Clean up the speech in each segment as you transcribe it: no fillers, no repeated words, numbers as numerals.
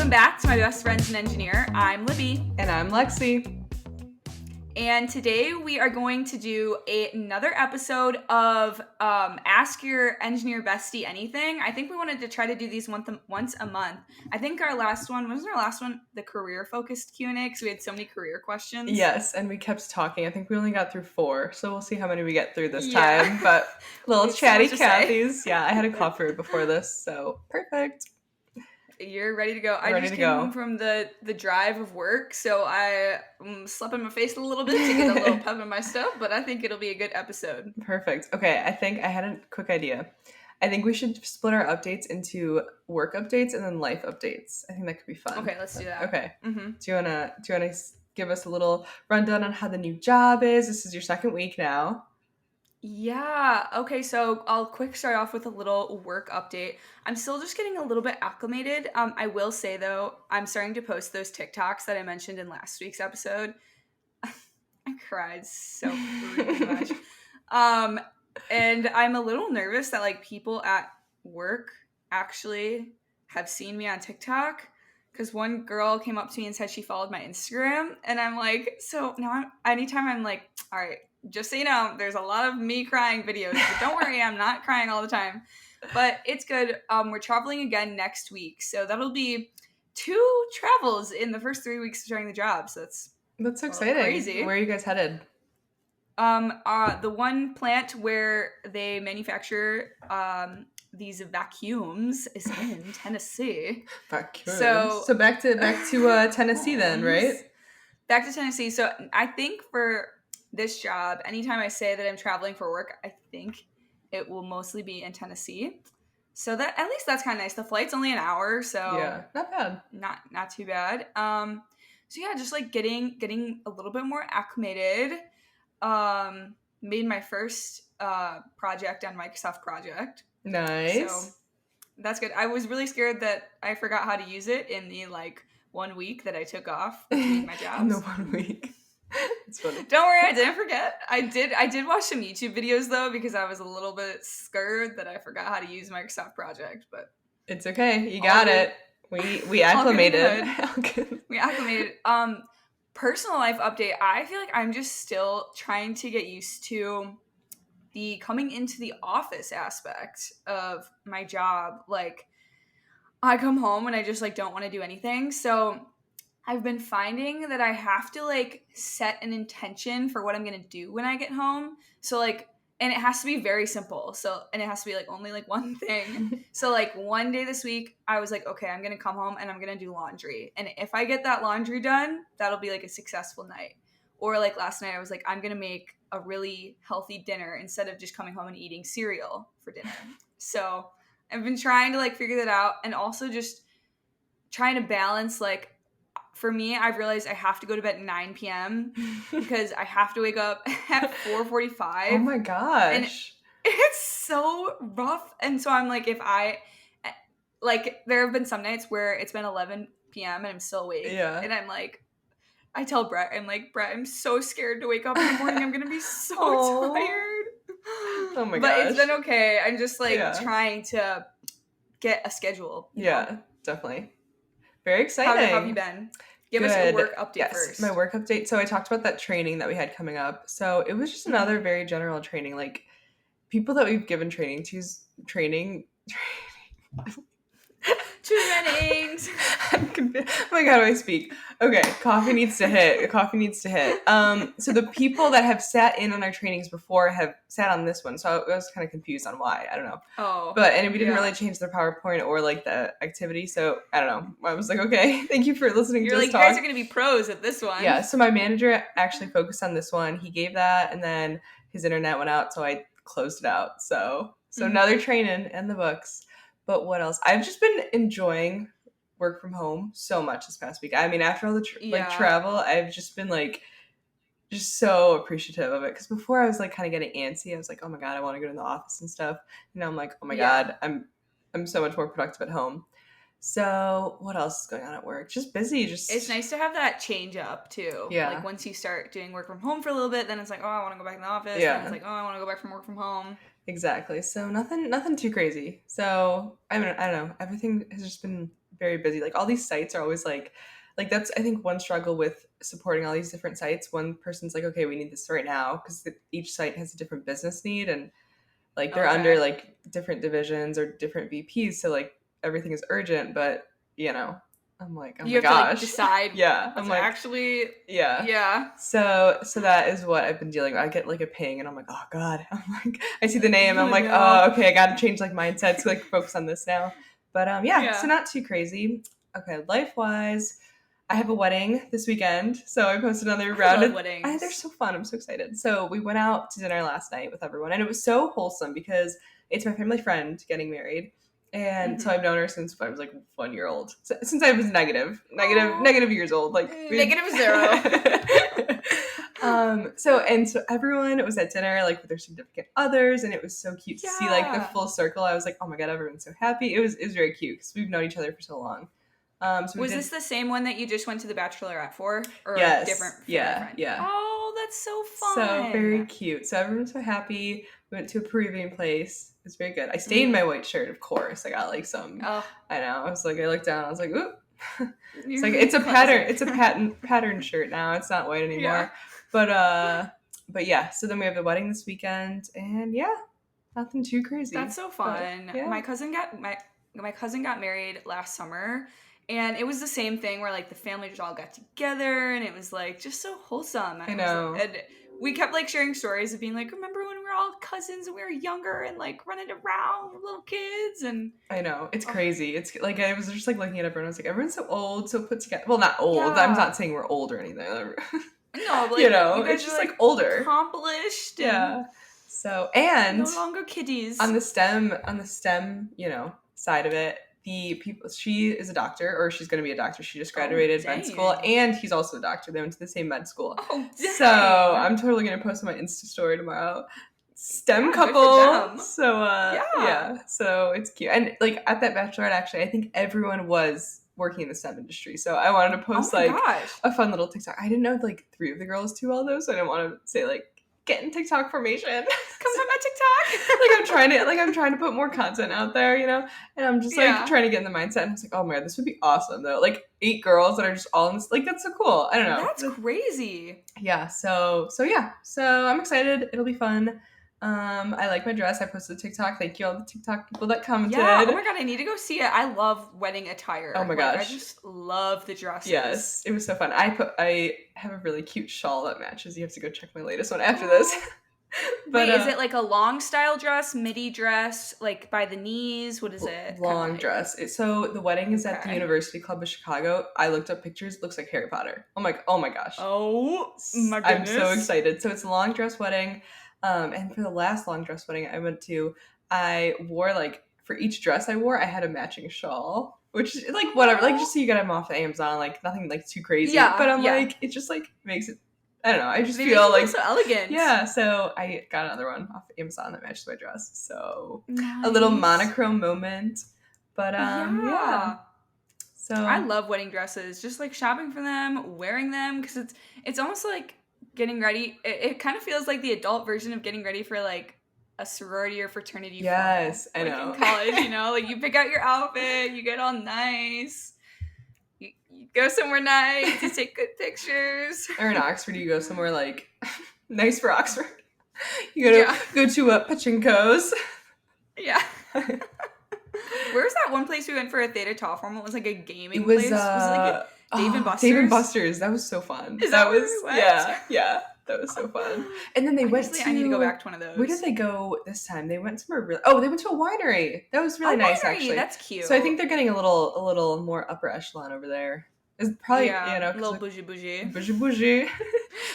Welcome back to My Best Friends in Engineer. I'm Libby. And I'm Lexi. And today we are going to do another episode of Ask Your Engineer Bestie Anything. I think we wanted to try to do these once a month. I think our last one, wasn't our last one the career-focused Q&A? Because we had so many career questions. Yes, and we kept talking. I think we only got through 4, so we'll see how many we get through this time. But little chatty Cathy's. Yeah, I had a coffee before this, so perfect. You're ready to go. I just came home from the drive of work, so I slept in my face a little bit to get a little pep in my step, but I think it'll be a good episode. Perfect. Okay, I think I had a quick idea. I think we should split our updates into work updates and then life updates. I think that could be fun. Okay, let's do that. Okay. Mm-hmm. Do you wanna give us a little rundown on how the new job is? This is your second week now. Yeah. Okay, so I'll quick start off with a little work update. I'm still just getting a little bit acclimated. I will say, though, I'm starting to post those TikToks that I mentioned in last week's episode. I cried so freaking much. And I'm a little nervous that, like, people at work actually have seen me on TikTok. Because one girl came up to me and said she followed my Instagram. And I'm like, so now anytime I'm like, all right, just so you know, there's a lot of me crying videos, but don't worry, I'm not crying all the time. But it's good. We're traveling again next week, so that'll be 2 travels in the first 3 weeks of starting the job. So that's so exciting. Crazy. Where are you guys headed? The one plant where they manufacture these vacuums is in Tennessee. Vacuums. So back to Tennessee then, right? Back to Tennessee. So I think for this job, anytime I say that I'm traveling for work, I think it will mostly be in Tennessee. So that at least that's kind of nice. The flight's only an hour, so yeah, not bad. Not too bad. So yeah, just like getting a little bit more acclimated. Made my first project on Microsoft Project. Nice. So that's good. I was really scared that I forgot how to use it in the 1 week that I took off between my jobs. In the 1 week. It's funny. Don't worry, I didn't forget. I did watch some YouTube videos though because I was a little bit scared that I forgot how to use Microsoft Project, but it's okay. You got it. We acclimated. We acclimated. Personal life update. I feel like I'm just still trying to get used to the coming into the office aspect of my job. Like, I come home and I just don't want to do anything. So I've been finding that I have to set an intention for what I'm going to do when I get home. So and it has to be very simple. So, and it has to be only one thing. So one day this week I was like, okay, I'm going to come home and I'm going to do laundry. And if I get that laundry done, that'll be a successful night. Or last night I was like, I'm going to make a really healthy dinner instead of just coming home and eating cereal for dinner. So I've been trying to figure that out, and also just trying to balance for me, I've realized I have to go to bed at 9 p.m. because I have to wake up at 4:45. Oh my gosh. And it's so rough. And so I'm if I, there have been some nights where it's been 11 p.m. and I'm still awake. Yeah. And I'm I tell Brett, Brett, I'm so scared to wake up in the morning. I'm going to be so tired. Oh my gosh. But it's been okay. I'm just trying to get a schedule. Yeah, know? Definitely. Very exciting. How have you been? Give us a work update first. My work update. So I talked about that training that we had coming up. So it was just another very general training. People that we've given training to's training. Trainings. I'm confused. Oh my god, do I speak? Okay, coffee needs to hit. So the people that have sat in on our trainings before have sat on this one. So I was kind of confused on why. I don't know. Oh. And we didn't really change the PowerPoint or the activity. So I don't know. I was like, okay, thank you for listening to us talk. You guys are going to be pros at this one. Yeah. So my manager actually focused on this one. He gave that, and then his internet went out, so I closed it out. So another training in the books. But what else? I've just been enjoying work from home so much this past week. I mean, after all the travel, I've just been just so appreciative of it. Because before I was kind of getting antsy. I was like, oh my god, I want to go to the office and stuff. And now I'm like, oh my god, I'm so much more productive at home. So what else is going on at work? Just busy. It's nice to have that change up too. Yeah. Once you start doing work from home for a little bit, then it's oh, I want to go back in the office. Yeah. Then it's oh, I want to go back from work from home. Exactly. So nothing too crazy. So I don't know. Everything has just been very busy. Like all these sites are always like that's I think one struggle with supporting all these different sites. One person's like, okay, we need this right now because each site has a different business need, and like they're under like different divisions or different VPs, so like everything is urgent. But I'm like, oh You my have to like gosh, decide. yeah, What's I'm like, actually. yeah. Yeah. So that is what I've been dealing with. I get like a ping and I'm like, oh God. I'm like, I see the name. I'm Oh, like, no. oh, okay, I gotta change like mindset to like focus on this now. But Yeah. so not too crazy. Okay, life-wise, I have a wedding this weekend. So I posted another round love weddings. They're so fun. I'm so excited. So we went out to dinner last night with everyone and it was so wholesome because it's my family friend getting married. And so I've known her since I was like 1 year old. So, since I was negative years old. Like -0. So everyone was at dinner like with their significant others, and it was so cute to see like the full circle. I was like, oh my God, everyone's so happy. It was very cute because we've known each other for so long. Was this the same one that you just went to the bachelorette for, or yes, different? Yeah. Oh, that's so fun. So very cute. So everyone's so happy. We went to a Peruvian place. It was very good. I stayed in my white shirt, of course. I got like some. Oh. I know. I was like, I looked down. I was like, ooh. It's like it's a pattern. It's a pattern shirt now. It's not white anymore. Yeah. But yeah. So then we have the wedding this weekend, and yeah, nothing too crazy. That's so fun. But, yeah. My cousin got married last summer. And it was the same thing where, like, the family just all got together, and it was, like, just so wholesome. I know. And we kept, like, sharing stories of being, like, remember when we were all cousins and we were younger and, like, running around with little kids? And I know. It's crazy. It's, like, I was just, like, looking at everyone. I was like, everyone's so old, so put together. Well, not old. Yeah. I'm not saying we're old or anything. No, but, like, you guys it's just, like, older. Accomplished. Yeah. So, and no longer kiddies. On the STEM, side of it, she is a doctor, or she's going to be a doctor. She just graduated med school, and he's also a doctor. They went to the same med school. Oh, dang. So I'm totally going to post on my Insta story tomorrow. STEM couple. So yeah. So it's cute. And like at that bachelorette, actually, I think everyone was working in the STEM industry. So I wanted to post a fun little TikTok. I didn't know like 3 of the girls too well though, so I didn't want to say like get in TikTok formation. Come to my TikTok. I'm trying to put more content out there, and I'm just like trying to get in the mindset. And I was like, oh my God, this would be awesome though. Like 8 girls that are just all in this, like that's so cool. I don't know. That's crazy. Yeah. So yeah. So I'm excited. It'll be fun. I like my dress. I posted a TikTok. Thank you all the TikTok people that commented. Yeah. Oh my God, I need to go see it. I love wedding attire. Oh my gosh. I just love the dresses. Yes, it was so fun. I have a really cute shawl that matches. You have to go check my latest one after this. But wait, is it like a long style dress, midi dress, like by the knees? What is it? Long dress. So the wedding is at the University Club of Chicago. I looked up pictures. It looks like Harry Potter. Oh my gosh. Oh my goodness. I'm so excited. So it's a long dress wedding. And for the last long dress wedding I went to, I wore like for each dress I wore, I had a matching shawl, which is like whatever, like just so you get them off of Amazon, like nothing like too crazy. Yeah, but I'm like, it just like makes it. I don't know. I just feel like so elegant. Yeah. So I got another one off Amazon that matches my dress. So nice. A little monochrome moment, but yeah. So I love wedding dresses. Just like shopping for them, wearing them, because it's almost like getting ready. It kind of feels like the adult version of getting ready for like a sorority or fraternity. Yes, formal. I know. Like in college, like you pick out your outfit, you get all nice. You go somewhere nice, you take good pictures. Or in Oxford, you go somewhere like nice for Oxford. You go to Pachinko's. Yeah. Where's that one place we went for a Theta Tau formal? It was like a gaming place. Was it like Dave & Buster's? Dave & Buster's. That was so fun. That was yeah. That was so fun. And then they went to... I need to go back to one of those. Where did they go this time? They went somewhere really... Oh, they went to a winery. That was really nice, actually. That's cute. So I think they're getting a little more upper echelon over there. It's probably, a little bougie. Bougie.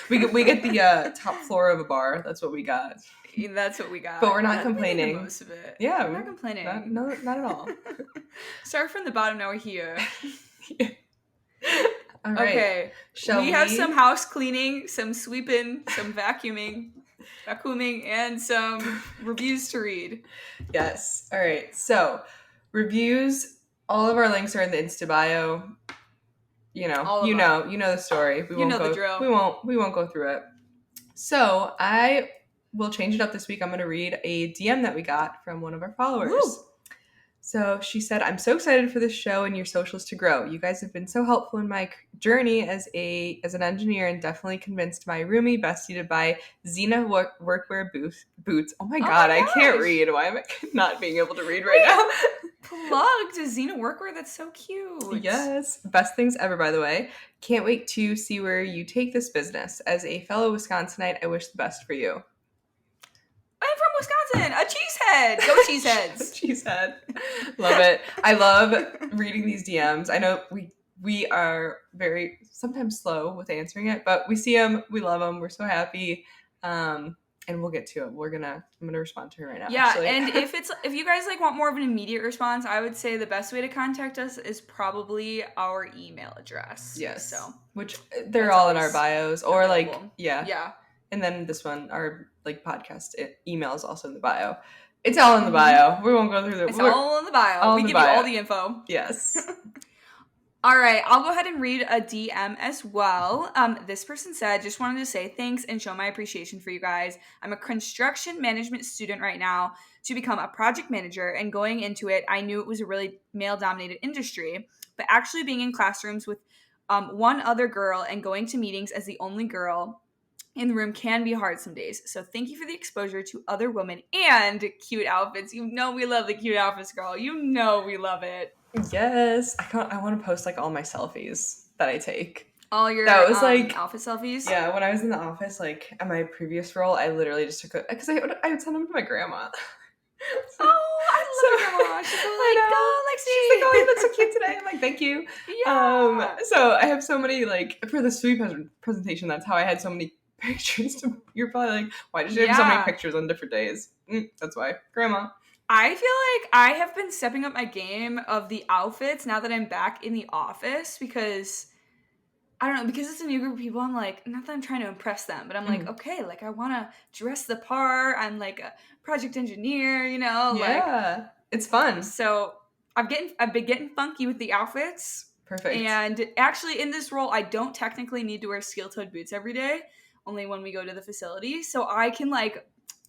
we get the top floor of a bar. That's what we got. That's what we got. But we're not complaining. Most of it. Yeah. We're not complaining. Not at all. Start from the bottom, now we're here. Yeah. All right. Okay. We have some house cleaning, some sweeping, some vacuuming, and some reviews to read. Yes. All right. So, reviews, all of our links are in the Insta bio. You know the story. We won't go, the drill. We won't go through it. So, we'll change it up this week. I'm going to read a DM that we got from one of our followers. Woo. So she said, I'm so excited for this show and your socials to grow. You guys have been so helpful in my journey as an engineer and definitely convinced my roomie bestie to buy Xena workwear boots. Oh my god, I can't read. Why am I not being able to read right now? Plugged Xena workwear. That's so cute. Yes. Best things ever, by the way. Can't wait to see where you take this business. As a fellow Wisconsinite, I wish the best for you. I'm from Wisconsin. A cheesehead. Go cheeseheads. Cheesehead. Love it. I love reading these DMs. I know we are very sometimes slow with answering it, but we see them, we love them, we're so happy. And we'll get to it. I'm gonna respond to her right now. Yeah, actually. and if you guys like want more of an immediate response, I would say the best way to contact us is probably our email address. Yes. So which they're all in our bios, or available. like yeah. Yeah. And then this one, our like podcast email is also in the bio. It's all in the bio. We won't go through the. It's all in the bio. We give you all the info. Yes. All right, I'll go ahead and read a DM as well. This person said, just wanted to say thanks and show my appreciation for you guys. I'm a construction management student right now to become a project manager, and going into it, I knew it was a really male-dominated industry, but actually being in classrooms with one other girl and going to meetings as the only girl in the room can be hard some days. So thank you for the exposure to other women and cute outfits. You know we love the cute outfits, girl. You know we love it. Yes. I want to post like all my selfies that I take. All your like outfit selfies? Yeah, when I was in the office, like at my previous role, I literally just took because I would send them to my grandma. So, I love your grandma. She's like, go, Lexi. She's like, oh, you look so cute today. I'm like, thank you. Yeah. So I have so many, like, for the sweet presentation, that's how I had so many pictures. You're probably like, why did you have so many pictures on different days? That's why. Grandma. I feel like I have been stepping up my game of the outfits now that I'm back in the office because, I don't know, because it's a new group of people, I'm like, not that I'm trying to impress them, but I'm like, okay, like, I want to dress the part. I'm like a project engineer, you know? Yeah, like, it's fun. So I've been getting funky with the outfits. Perfect. And actually in this role, I don't technically need to wear steel-toed boots every day, only when we go to the facility. So I can like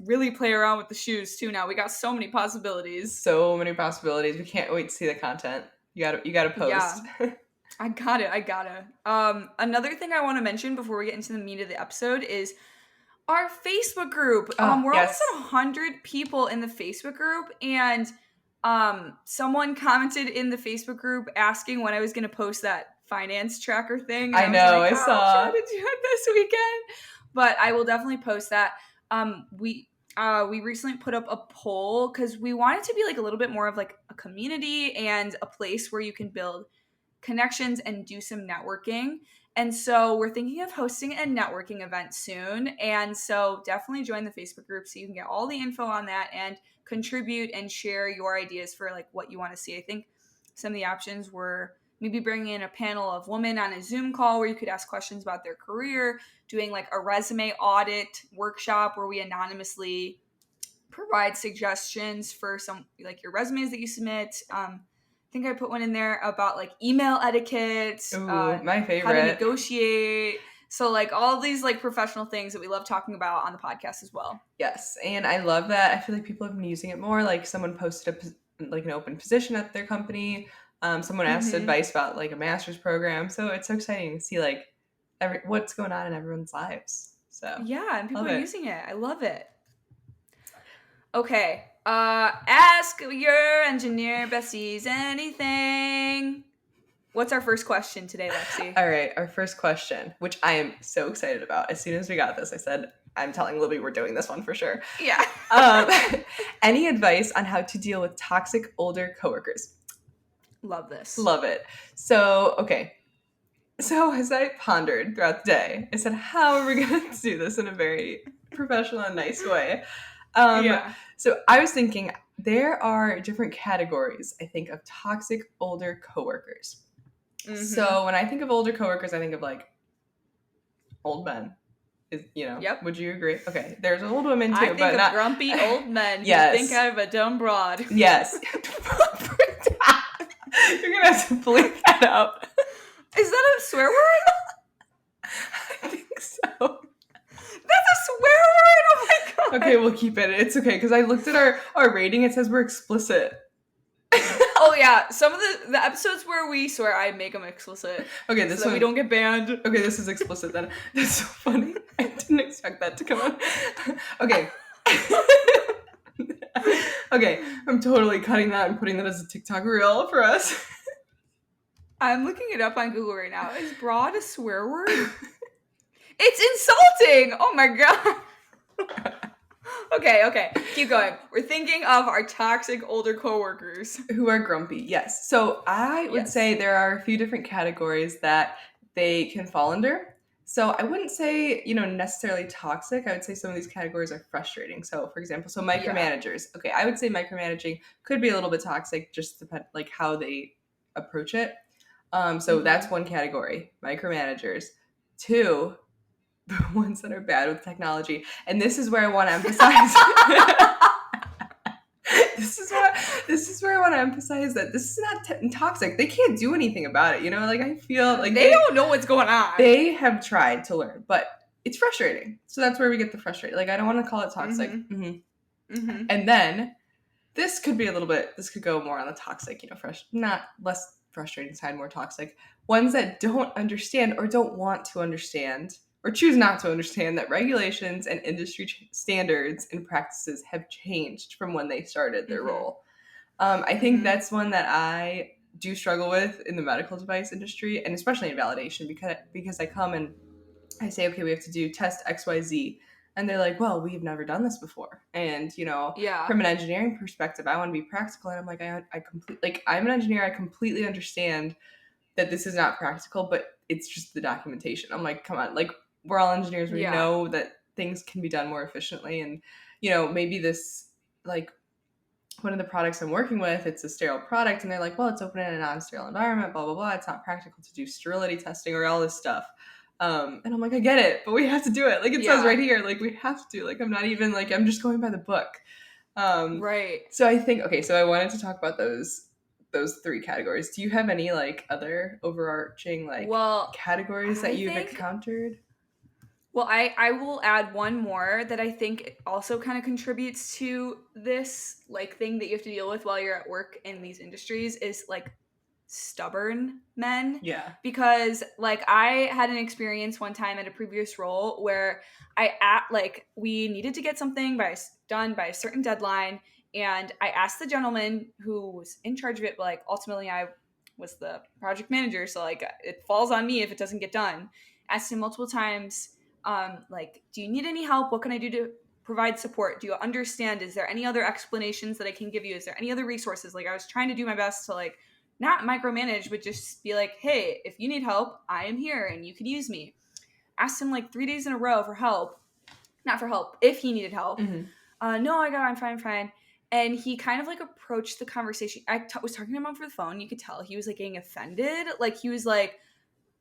really play around with the shoes too now. We got so many possibilities. We can't wait to see the content. You gotta post. Yeah. I gotta. Another thing I want to mention before we get into the meat of the episode is our Facebook group. We're almost at 100 people in the Facebook group, and someone commented in the Facebook group asking when I was gonna post that finance tracker thing. I know, I saw. I'm trying to do it this weekend, but I will definitely post that. We recently put up a poll because we want it to be like a little bit more of like a community and a place where you can build connections and do some networking. And so we're thinking of hosting a networking event soon. And so definitely join the Facebook group so you can get all the info on that and contribute and share your ideas for like what you want to see. I think some of the options were maybe bringing in a panel of women on a Zoom call where you could ask questions about their career, doing like a resume audit workshop where we anonymously provide suggestions for some like your resumes that you submit. I think I put one in there about like email etiquette. Ooh, my favorite. How to negotiate. So like all these like professional things that we love talking about on the podcast as well. Yes, and I love that. I feel like people have been using it more. Like someone posted like an open position at their company. Someone asked advice about like a master's program. So it's so exciting to see like what's going on in everyone's lives. So yeah, and people are using it. I love it. Okay. Ask your engineer besties anything. What's our first question today, Lexi? All right, our first question, which I am so excited about. As soon as we got this, I said, I'm telling Libby we're doing this one for sure. Yeah. Any advice on how to deal with toxic older coworkers? Love this. Love it. So, okay. So as I pondered throughout the day, I said, how are we going to do this in a very professional and nice way? So I was thinking there are different categories, I think, of toxic older coworkers. Mm-hmm. So when I think of older coworkers, I think of like old men. Yep. Would you agree? Okay. There's old women too, I think but of not grumpy old men. Yes. You think of a dumb broad. Yes. You're gonna have to bleep that out. Is that a swear word? I think so. That's a swear word? Oh my god. Okay, we'll keep it. It's okay, because I looked at our rating. It says we're explicit. Oh yeah, some of the episodes where we swear, I make them explicit. Okay, this so that one we don't get banned. Okay, this is explicit then. That's so funny. I didn't expect that to come out. Okay. Okay, I'm totally cutting that and putting that as a TikTok reel for us. I'm looking it up on Google right now. Is broad a swear word? It's insulting! Oh my god. Okay. Keep going. We're thinking of our toxic older coworkers. Who are grumpy, yes. So I would say there are a few different categories that they can fall under. So I wouldn't say, necessarily toxic. I would say some of these categories are frustrating. So for example, micromanagers. Okay, I would say micromanaging could be a little bit toxic, just depend like how they approach it. So that's one category, micromanagers. Two, the ones that are bad with technology. And this is where I want to emphasize. This is where I want to emphasize that this is not toxic. They can't do anything about it. Like I feel like they don't know what's going on. They have tried to learn, but it's frustrating. So that's where we get the frustrating. Like I don't want to call it toxic. And then this could be this could go more on the toxic, not less frustrating side, more toxic. Ones that don't understand or don't want to understand or choose not to understand that regulations and industry standards and practices have changed from when they started their role. I think that's one that I do struggle with in the medical device industry, and especially in validation, because I come and I say, okay, we have to do test XYZ. And they're like, well, we've never done this before. And, from an engineering perspective, I want to be practical. And I'm like, I'm an engineer. I completely understand that this is not practical, but it's just the documentation. I'm like, come on, like we're all engineers. We know that things can be done more efficiently. And, maybe this, like one of the products I'm working with, it's a sterile product. And they're like, well, it's open in a non-sterile environment, blah, blah, blah. It's not practical to do sterility testing or all this stuff. And I'm like, I get it, but we have to do it. Like it says right here, like we have to, like, I'm not even like, I'm just going by the book. Right. So I think, okay, so I wanted to talk about those three categories. Do you have any like other overarching categories that you've encountered? Well, I will add one more that I think also kind of contributes to this thing that you have to deal with while you're at work in these industries is stubborn men. Yeah. Because I had an experience one time at a previous role where we needed to get something done by a certain deadline, and I asked the gentleman who was in charge of it, but ultimately I was the project manager, so it falls on me if it doesn't get done. Asked him multiple times, do you need any help? What can I do to provide support? Do you understand? Is there any other explanations that I can give you? Is there any other resources? I was trying to do my best to not micromanage, but just be like, hey, if you need help, I am here and you could use me. Asked him 3 days in a row for help. Not for help, if he needed help. No, I'm fine. And he kind of approached the conversation. I was talking to him over the phone. You could tell he was getting offended. He was like,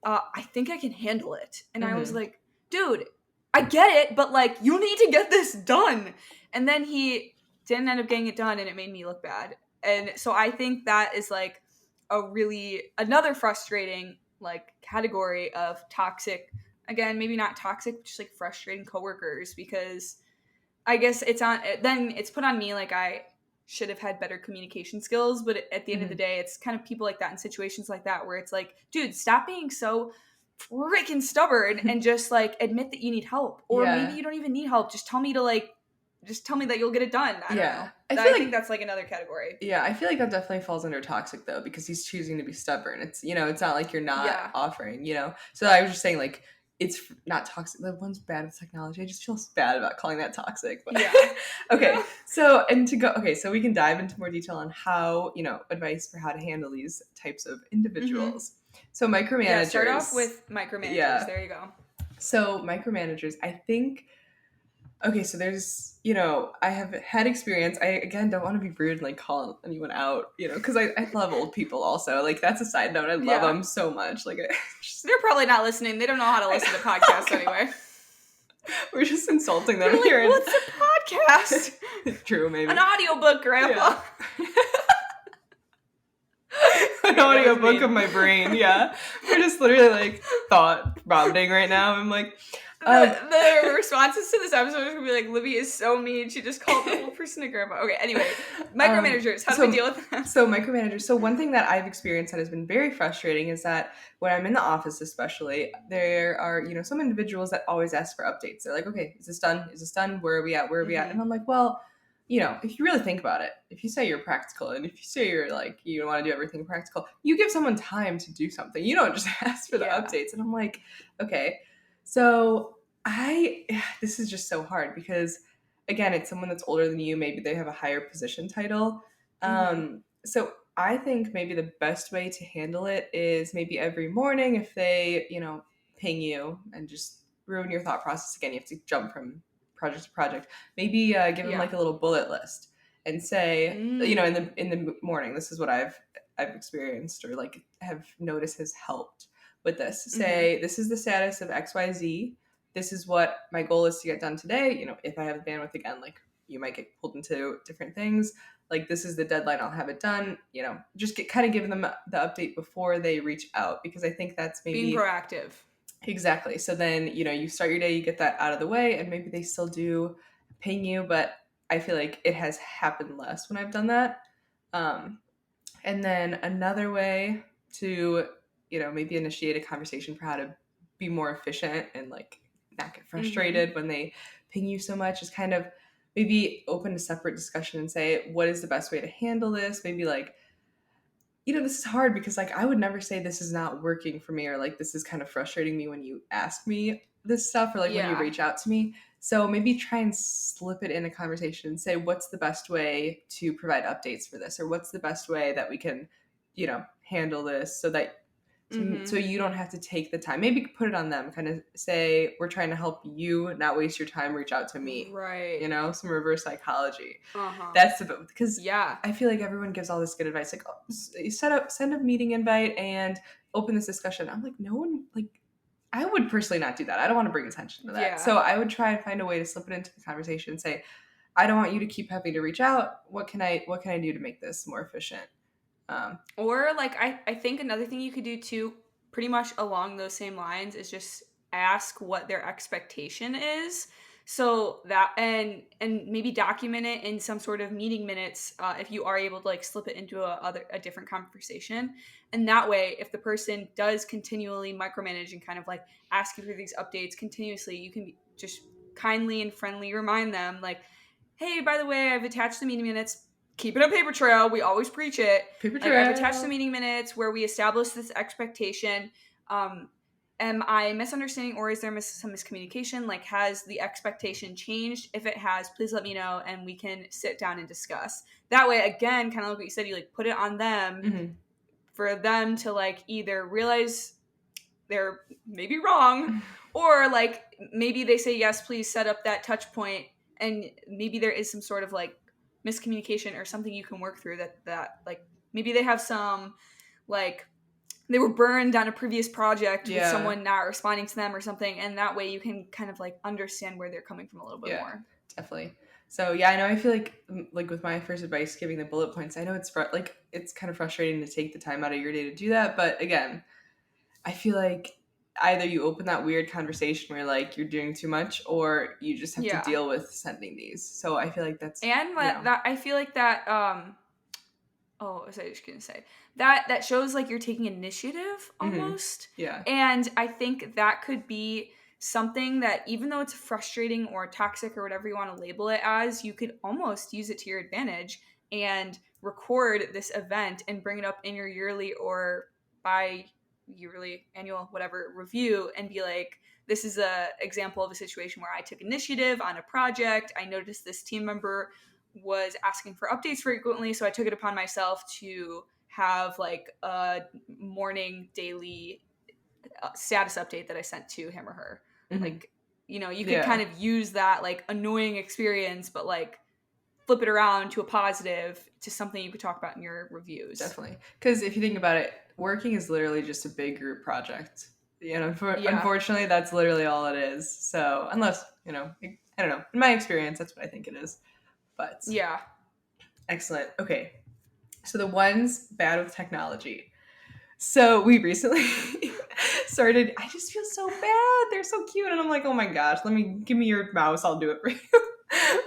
I think I can handle it. And I was like, dude, I get it, but you need to get this done. And then he didn't end up getting it done, and it made me look bad. And so I think that is another frustrating category of toxic, again, maybe not toxic, just frustrating coworkers, because I guess it's put on me I should have had better communication skills, but at the end of the day, it's kind of people like that in situations like that where it's dude, stop being so freaking stubborn and just admit that you need help, or maybe you don't even need help. Just tell me that you'll get it done. I don't know. I think that's another category. Yeah, I feel like that definitely falls under toxic though, because he's choosing to be stubborn. It's it's not like you're not offering, So I was just saying it's not toxic. The one's bad with technology. I just feel bad about calling that toxic. But okay. Yeah. So we can dive into more detail on how, advice for how to handle these types of individuals. So micromanagers. Yeah, start off with micromanagers. Yeah. There you go. So micromanagers, I think. Okay, so there's, I have had experience. I, again, don't want to be rude and call anyone out, because I love old people also. That's a side note. I love them so much. They're probably not listening. They don't know how to listen to podcasts anyway. We're just insulting them here. What's a podcast? True, maybe. An audiobook, Grandpa. Yeah. An audiobook of my brain, yeah. We're just literally thought vomiting right now. I'm The responses to this episode are going to be like, Libby is so mean. She just called the old person a grandma. Okay, anyway. Micromanagers. How do we deal with them? So micromanagers. So one thing that I've experienced that has been very frustrating is that when I'm in the office especially, there are, some individuals that always ask for updates. They're like, okay, is this done? Is this done? Where are we at? Where are we at? And I'm like, well, if you really think about it, if you say you're practical and if you say you're like, you want to do everything practical, you give someone time to do something. You don't just ask for the updates. And I'm like, okay. So this is just so hard because, again, it's someone that's older than you. Maybe they have a higher position title. So I think maybe the best way to handle it is maybe every morning if they, ping you and just ruin your thought process again. You have to jump from project to project. Maybe give them like a little bullet list and say, in the morning, this is what I've experienced or like have noticed has helped with this. Say, this is the status of XYZ. This is what my goal is to get done today. If I have the bandwidth again, like you might get pulled into different things. Like this is the deadline, I'll have it done. Just giving them the update before they reach out because I think that's maybe being proactive. Exactly. So then, you start your day, you get that out of the way, and maybe they still do ping you, but I feel like it has happened less when I've done that. And then another way to, maybe initiate a conversation for how to be more efficient and like not get frustrated when they ping you so much is kind of maybe open a separate discussion and say, what is the best way to handle this? Maybe like, this is hard because like I would never say this is not working for me or like this is kind of frustrating me when you ask me this stuff or like when you reach out to me. So maybe try and slip it in a conversation and say what's the best way to provide updates for this or what's the best way that we can, handle this so that so you don't have to take the time. Maybe put it on them. Kind of say we're trying to help you, not waste your time. Reach out to me. Right. Some reverse psychology. That's because I feel like everyone gives all this good advice. Like send a meeting invite and open this discussion. I'm like no one like. I would personally not do that. I don't want to bring attention to that. Yeah. So I would try and find a way to slip it into the conversation and say, I don't want you to keep having to reach out. What can I do to make this more efficient? Or like I think another thing you could do too, pretty much along those same lines, is just ask what their expectation is. So that and maybe document it in some sort of meeting minutes if you are able to like slip it into a different conversation. And that way, if the person does continually micromanage and kind of like ask you for these updates continuously, you can just kindly and friendly remind them like, hey, by the way, I've attached the meeting minutes. Keep it a paper trail. We always preach it. Paper trail. I've attached the meeting minutes where we establish this expectation. Am I misunderstanding or is there some miscommunication? Like, has the expectation changed? If it has, please let me know and we can sit down and discuss. That way, again, kind of like what you said, you like put it on them for them to like either realize they're maybe wrong or like maybe they say, yes, please set up that touch point. And maybe there is some sort of like miscommunication or something you can work through that like maybe they have some like they were burned on a previous project with someone not responding to them or something, and that way you can kind of like understand where they're coming from a little bit more. Definitely. So I know I feel like with my first advice giving the bullet points, I know it's it's kind of frustrating to take the time out of your day to do that, but again, I feel like either you open that weird conversation where like you're doing too much or you just have to deal with sending these. So I feel like that's that I feel like that oh, I was just gonna say that shows like you're taking initiative almost. And I think that could be something that even though it's frustrating or toxic or whatever you want to label it as, you could almost use it to your advantage and record this event and bring it up in your yearly or yearly, annual, whatever review and be like, this is a example of a situation where I took initiative on a project. I noticed this team member was asking for updates frequently, so I took it upon myself to have like a morning daily status update that I sent to him or her. Like, you could kind of use that like annoying experience, but like flip it around to a positive, to something you could talk about in your reviews. Definitely. Because if you think about it, working is literally just a big group project. Unfortunately, that's literally all it is. So unless, I don't know. In my experience, that's what I think it is. But excellent. Okay. So the one's bad with technology. So we recently started. I just feel so bad. They're so cute, and I'm like, oh my gosh, give me your mouse. I'll do it for you.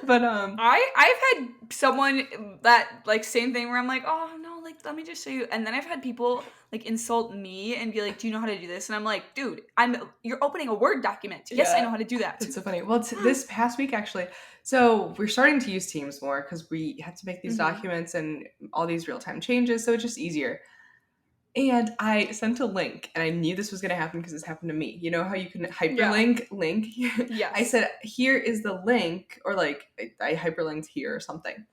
But I've had someone that like same thing where I'm like, oh no, like let me just show you, and then I've had people like insult me and be like, do you know how to do this? And I'm like, dude, you're opening a Word document. Yes, I know how to do that. That's so funny. Well, this past week actually, so we're starting to use Teams more because we have to make these documents and all these real-time changes, so it's just easier. And I sent a link, and I knew this was going to happen because this happened to me. You know how you can hyperlink link? Yes. I said, here is the link, or like I hyperlinked here or something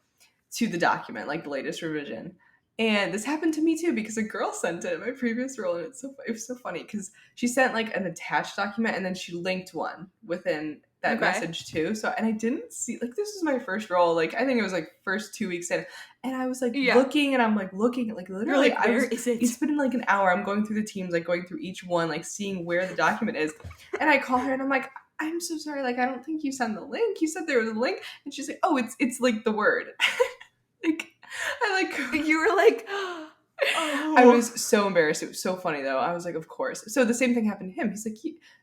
to the document, like the latest revision. And this happened to me too because a girl sent it in my previous role, and it was so funny because she sent like an attached document and then she linked one within that message too. So, and I didn't see, like, this is my first role. Like, I think it was like first 2 weeks in, and I was like looking, and I'm like looking, like literally, like, where is it? It's been like an hour. I'm going through the Teams, like going through each one, like seeing where the document is. And I call her and I'm like, I'm so sorry. Like, I don't think you sent the link. You said there was a link. And she's like, oh, it's like the Word. Like, you were like, oh. I was so embarrassed. It was so funny though. I was like, of course. So the same thing happened to him. He's like,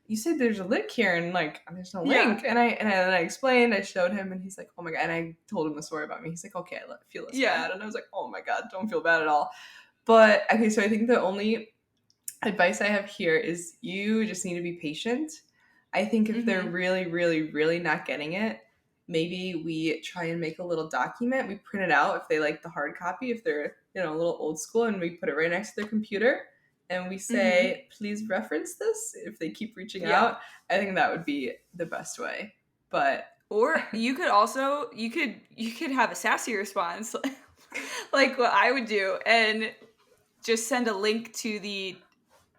you said there's a link here, and like there's no link. And I explained. I showed him, and he's like, oh my god. And I told him the story about me. He's like, okay, I feel less bad. And I was like, oh my god, don't feel bad at all. But okay, so I think the only advice I have here is you just need to be patient. I think if they're really, really, really not getting it, maybe we try and make a little document. We print it out if they like the hard copy, if they're, a little old school, and we put it right next to their computer. And we say, please reference this if they keep reaching out. I think that would be the best way. But or you could also you could have a sassy response like what I would do, and just send a link to the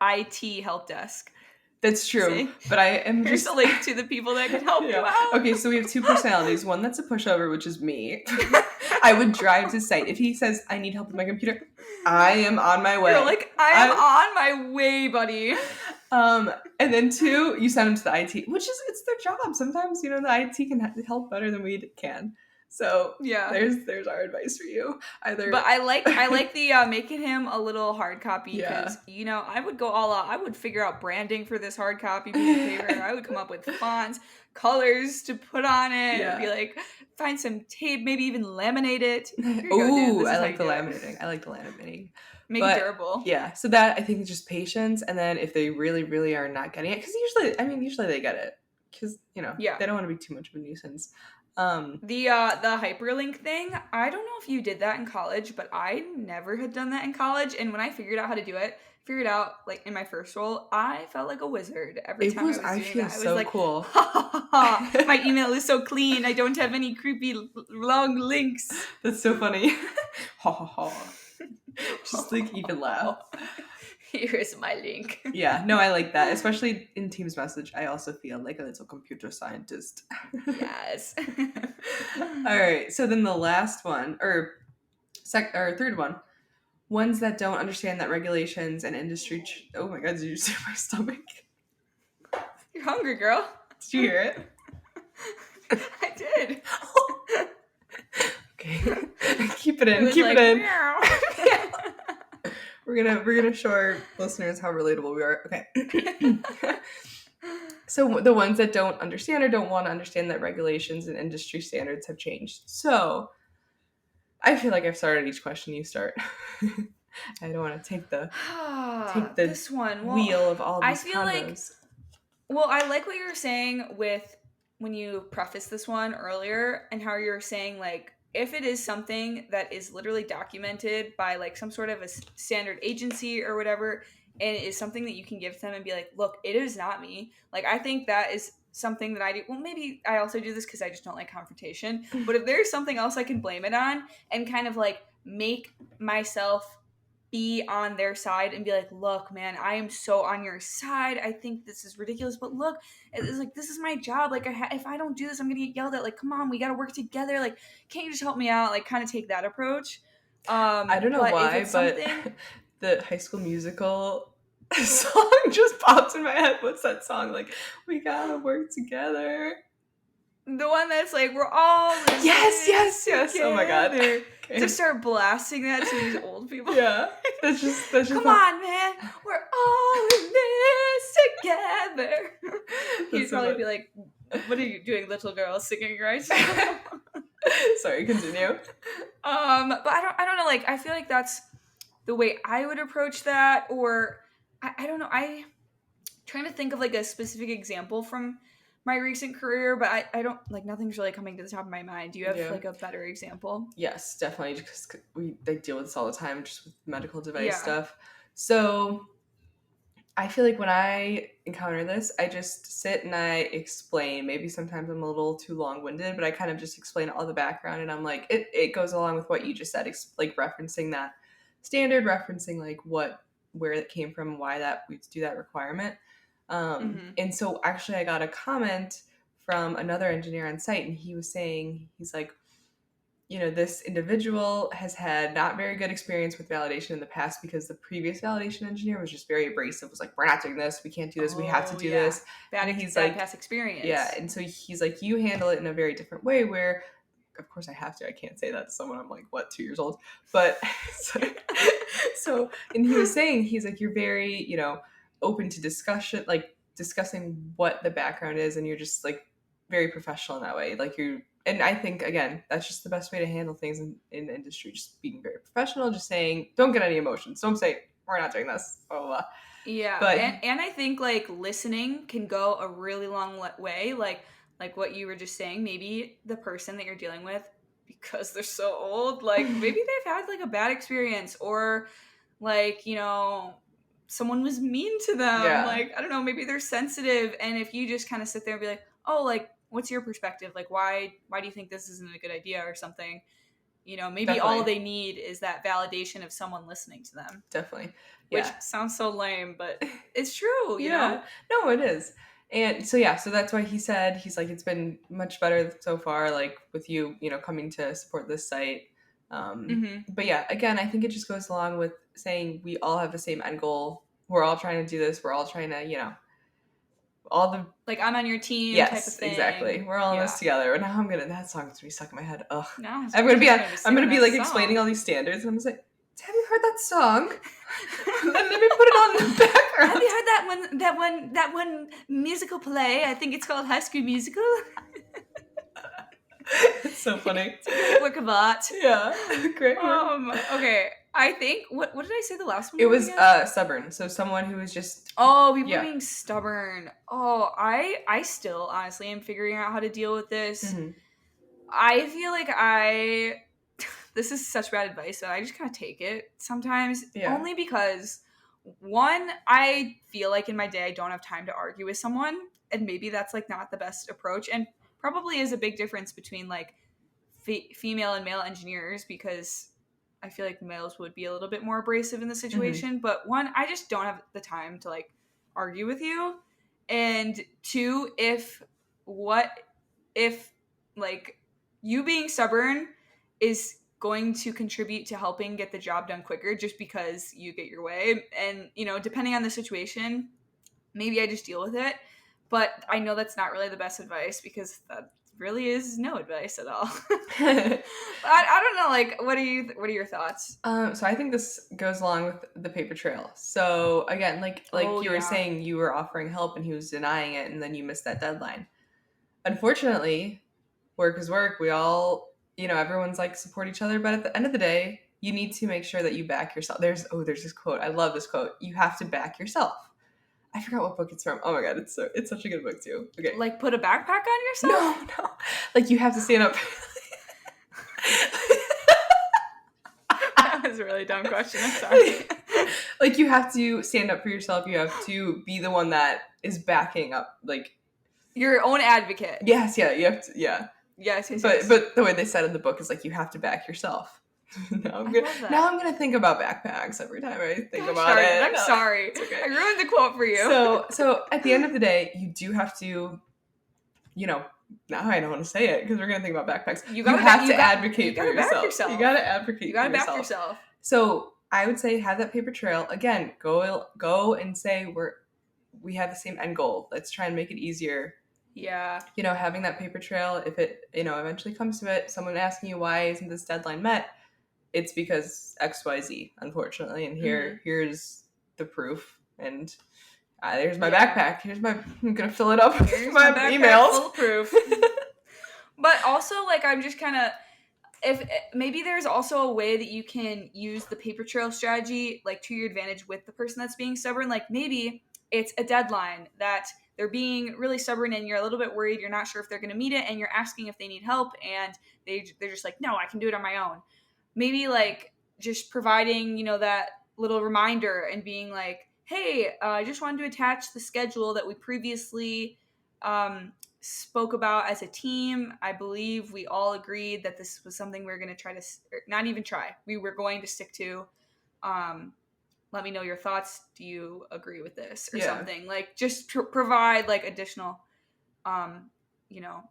IT help desk. That's true. See? But I am Here's a link to the people that can help you out. Okay, so we have two personalities. One that's a pushover, which is me. I would drive to site. If he says, I need help with my computer, I am on my way. You're like, I'm on my way, buddy. And then two, you send them to the IT, which is, it's their job. Sometimes, the IT can help better than we can. So there's our advice for you. But I like the making him a little hard copy, because I would go all out. I would figure out branding for this hard copy piece of paper. I would come up with fonts, colors to put on it. It'd be like, find some tape, maybe even laminate it. Ooh, I like the laminating. Make it durable. Yeah, so that I think is just patience, and then if they really, really are not getting it, because usually they get it, because they don't want to be too much of a nuisance. The hyperlink thing, I don't know if you did that in college, but I never had done that in college, and when I figured out how to do it, like in my first role, I felt like a wizard every time I was doing that. It was like, cool. My email is so clean. I don't have any creepy long links. That's so funny. Ha ha ha. Just like even laugh. Here's my link. Yeah, no, I like that. Especially in Teams message, I also feel like a little computer scientist. Yes. All right, so then the last one, or third one, ones that don't understand that regulations and industry. Oh my god, did you see my stomach? You're hungry, girl. Did you hear it? I did. Okay, keep it in. Keep it in. We're gonna show our listeners how relatable we are. Okay. So the ones that don't understand or don't want to understand that regulations and industry standards have changed. So I feel like I've started each question. You start. I don't want to take the this one wheel of all these I feel condos. I like what you were saying with when you prefaced this one earlier, and how you're saying, like, if it is something that is literally documented by like some sort of a standard agency or whatever, and it is something that you can give to them and be like, look, it is not me. Like, I think that is something that I do. Well, maybe I also do this because I just don't like confrontation. But if there's something else I can blame it on, and kind of like make myself be on their side and be like, look, man, I am so on your side. I think this is ridiculous, but look, it's like, this is my job. Like, if I don't do this, I'm gonna get yelled at. Like, come on, we got to work together. Like, can't you just help me out? Like, kind of take that approach. I don't know why, but the High School Musical song just pops in my head. What's that song? Like, we gotta work together. The one that's like, we're all yes. Oh my god. Okay. To start blasting that to these old people. Yeah. That's just come on, man. We're all in this together. He'd so probably funny. be like, what are you doing, little girl, singing right now? Sorry, continue. But I don't know, like, I feel like that's the way I would approach that, or I don't know, I trying to think of like a specific example from my recent career, but I don't, like, nothing's really coming to the top of my mind. Do you have Yeah. like a better example? Yes, definitely, because they deal with this all the time, just with medical device Yeah. stuff. So I feel like when I encounter this, I just sit and I explain. Maybe sometimes I'm a little too long-winded, but I kind of just explain all the background, and I'm like, it goes along with what you just said, like referencing that standard, referencing like where it came from, why that we do that requirement. Mm-hmm. And so actually, I got a comment from another engineer on site, and he was saying, he's like, this individual has had not very good experience with validation in the past because the previous validation engineer was just very abrasive, was like, we're not doing this, we can't do this, we have to Oh do yeah, this. bad And he's bad like, past experience. yeah. And so he's like, you handle it in a very different way where, of course I have to, I can't say that to someone I'm like, what, 2 years old? But so, and he was saying, he's like, you're very, open to discussion, like discussing what the background is, and you're just like very professional in that way. Like and I think, again, that's just the best way to handle things in industry, just being very professional, just saying, don't get any emotions. Don't say, we're not doing this, blah, blah, blah. Yeah, But and I think like listening can go a really long way. Like what you were just saying, maybe the person that you're dealing with, because they're so old, like maybe they've had like a bad experience, or like, someone was mean to them. yeah, Like, I don't know, maybe they're sensitive, and if you just kind of sit there and be like, oh, like, what's your perspective? Like, why do you think this isn't a good idea or something? Maybe all definitely, they need is that validation of someone listening to them, definitely. which Yeah. sounds so lame, but it's true, Yeah. No, it is. And so yeah, so that's why he said, he's like, it's been much better so far, like with you, coming to support this site. Mm-hmm. But yeah, again, I think it just goes along with saying we all have the same end goal. We're all trying to do this. We're all trying to, all the Like, I'm on your team type of yes, thing. exactly. We're all in Yeah. this together. And now that song's gonna be stuck in my head. Ugh. Now I'm I'm gonna be I'm gonna singing be that like explaining song. all these standards, and I'm just like, have you heard that song? Let me put it on the background. Have you heard that one musical play? I think it's called High School Musical. It's so funny. It's a great work of art. Yeah, great work. Okay. I think what did I say the last one It was was again? stubborn. So someone who was just People yeah. being stubborn. Oh, I still honestly am figuring out how to deal with this. Mm-hmm. I feel like this is such bad advice, but I just kind of take it sometimes, Yeah. only because one, I feel like in my day I don't have time to argue with someone, and maybe that's like not the best approach, and probably is a big difference between like female and male engineers, because I feel like males would be a little bit more abrasive in the situation. Mm-hmm. But one, I just don't have the time to like argue with you, and two, if like you being stubborn is going to contribute to helping get the job done quicker just because you get your way, and depending on the situation, maybe I just deal with it. But I know that's not really the best advice, because that really is no advice at all. I don't know, like, what are your thoughts? So I think this goes along with the paper trail. So again, like Oh you were yeah. saying, you were offering help and he was denying it, and then you missed that deadline. Unfortunately, work is work. We all, everyone's like support each other, but at the end of the day, you need to make sure that you back yourself. There's this quote. I love this quote. You have to back yourself. I forgot what book it's from. Oh my god, it's such a good book too. Okay. Like, put a backpack on yourself? No. Like, you have to stand up. That was a really dumb question. I'm sorry. Like, you have to stand up for yourself. You have to be the one that is backing up. Like, Your own advocate. yes, yeah, you have to, yeah. Yes. But the way they said in the book is like, you have to back yourself. Now I'm gonna think about backpacks every time I think about it. I'm sorry. It's okay. I ruined the quote for you. So at the end of the day, you do have to, now I don't want to say it because we're gonna think about backpacks. You have to advocate for yourself. You gotta advocate. You gotta for back yourself. So I would say have that paper trail. Again, go and say we have the same end goal. Let's try and make it easier. Yeah. Having that paper trail, if it, eventually comes to it, someone asking you why isn't this deadline met, it's because XYZ, unfortunately, and here's the proof, and There's my Yeah. backpack. I'm gonna fill it up with Here's my my backpack emails. full of proof. But also, like, I'm just kind of, if maybe there's also a way that you can use the paper trail strategy, like, to your advantage with the person that's being stubborn. Like, maybe it's a deadline that they're being really stubborn and you're a little bit worried, you're not sure if they're going to meet it, and you're asking if they need help, and they're just like, no, I can do it on my own. Maybe, like, just providing, that little reminder and being like, hey, I just wanted to attach the schedule that we previously spoke about as a team. I believe we all agreed that this was something we were going to try to, not even try, we were going to stick to. Let me know your thoughts. Do you agree with this or something? Like, just to provide, like, additional, you know,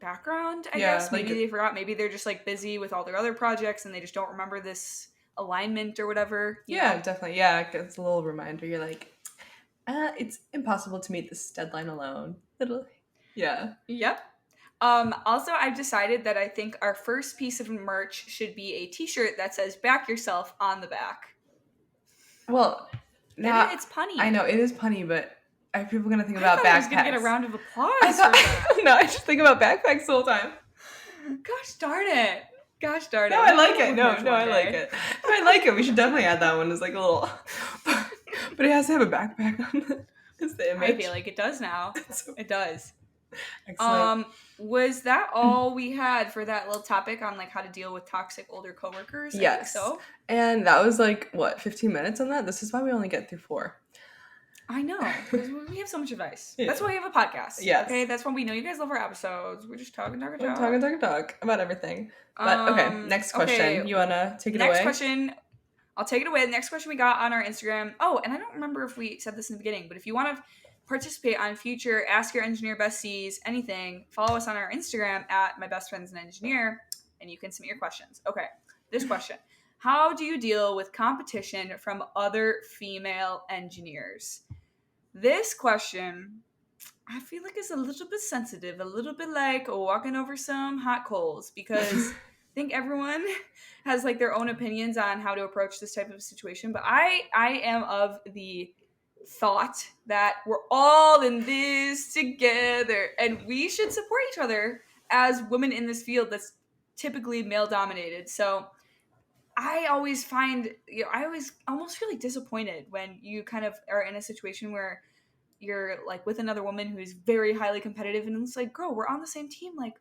background, I guess. Maybe they forgot. Maybe they're just, like, busy with all their other projects and they just don't remember this alignment or whatever. You know? Definitely. Yeah, it's a little reminder. You're like, it's impossible to meet this deadline alone. Yeah. Yep. Also, I've decided that I think our first piece of merch should be a t-shirt that says "Back Yourself" on the back. Well, now It's punny. I know it is punny, but are people gonna think about backpacks? I was gonna get a round of applause for that. No, I just think about backpacks the whole time. Gosh darn it. No, I like it. No, I like it. No, I like it. We should definitely add that one as like a little. But it has to have a backpack on the image. I feel like it does now. It does. Excellent. Was that all we had for that little topic on, like, how to deal with toxic older coworkers? Yes. I think so. And that was like, what, 15 minutes on that? This is why we only get through 4. I know, because we have so much advice. Yeah. That's why we have a podcast. Yes. Okay, that's why we know you guys love our episodes. We're just talking about everything. But okay, next question. Okay, you wanna take it away? Next question. I'll take it away. The next question we got on our Instagram. Oh, and I don't remember if we said this in the beginning, but if you want to participate on future Ask Your Engineer Besties anything, follow us on our Instagram at My Best Friends and Engineer, and you can submit your questions. Okay, this question. How do you deal with competition from other female engineers? This question, I feel like, is a little bit sensitive, a little bit like walking over some hot coals, because I think everyone has, like, their own opinions on how to approach this type of situation. But I am of the thought that we're all in this together and we should support each other as women in this field that's typically male dominated. So I always find, I always almost feel like disappointed when you kind of are in a situation where you're, like, with another woman who's very highly competitive, and it's like, girl, we're on the same team. Like,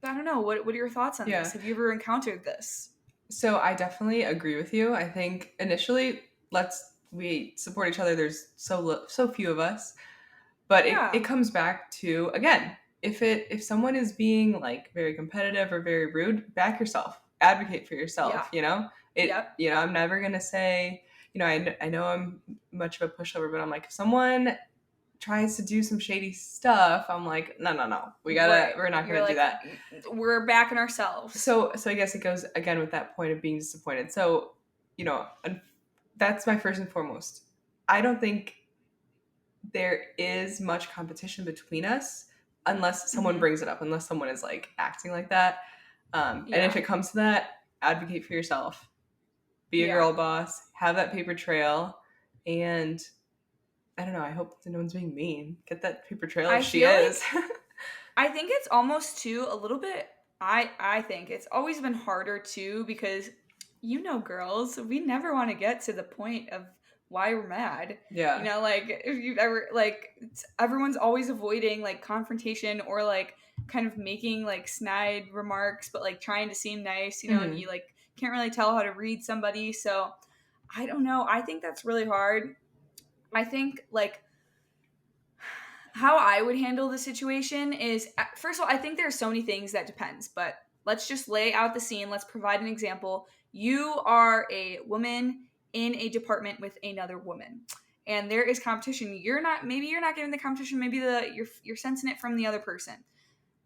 I don't know. What are your thoughts on this? Have you ever encountered this? So I definitely agree with you. I think initially, we support each other. There's so few of us, but it comes back to, again, if someone is being, like, very competitive or very rude, back yourself. Advocate for yourself. I'm never gonna say, I know I'm much of a pushover, but I'm like, if someone tries to do some shady stuff, I'm like, no, we're not gonna do that. We're backing ourselves. So I guess it goes again with that point of being disappointed. So, that's my first and foremost. I don't think there is much competition between us unless someone brings it up, unless someone is, like, acting like that. And if it comes to that, advocate for yourself. Be a girl boss. Have that paper trail. And I don't know, I hope that no one's being mean. Get that paper trail if she is. I think it's almost, too, a little bit, I think it's always been harder, too, because, girls, we never want to get to the point of why we're mad. Yeah. Like, if you've ever, like, everyone's always avoiding, like, confrontation or, like, kind of making, like, snide remarks, but, like, trying to seem nice, and you, like, can't really tell how to read somebody. So I don't know. I think that's really hard. I think, like, how I would handle the situation is, first of all, I think there are so many things that depends, but let's just lay out the scene. Let's provide an example. You are a woman in a department with another woman, and there is competition. Maybe you're not getting the competition. Maybe you're sensing it from the other person.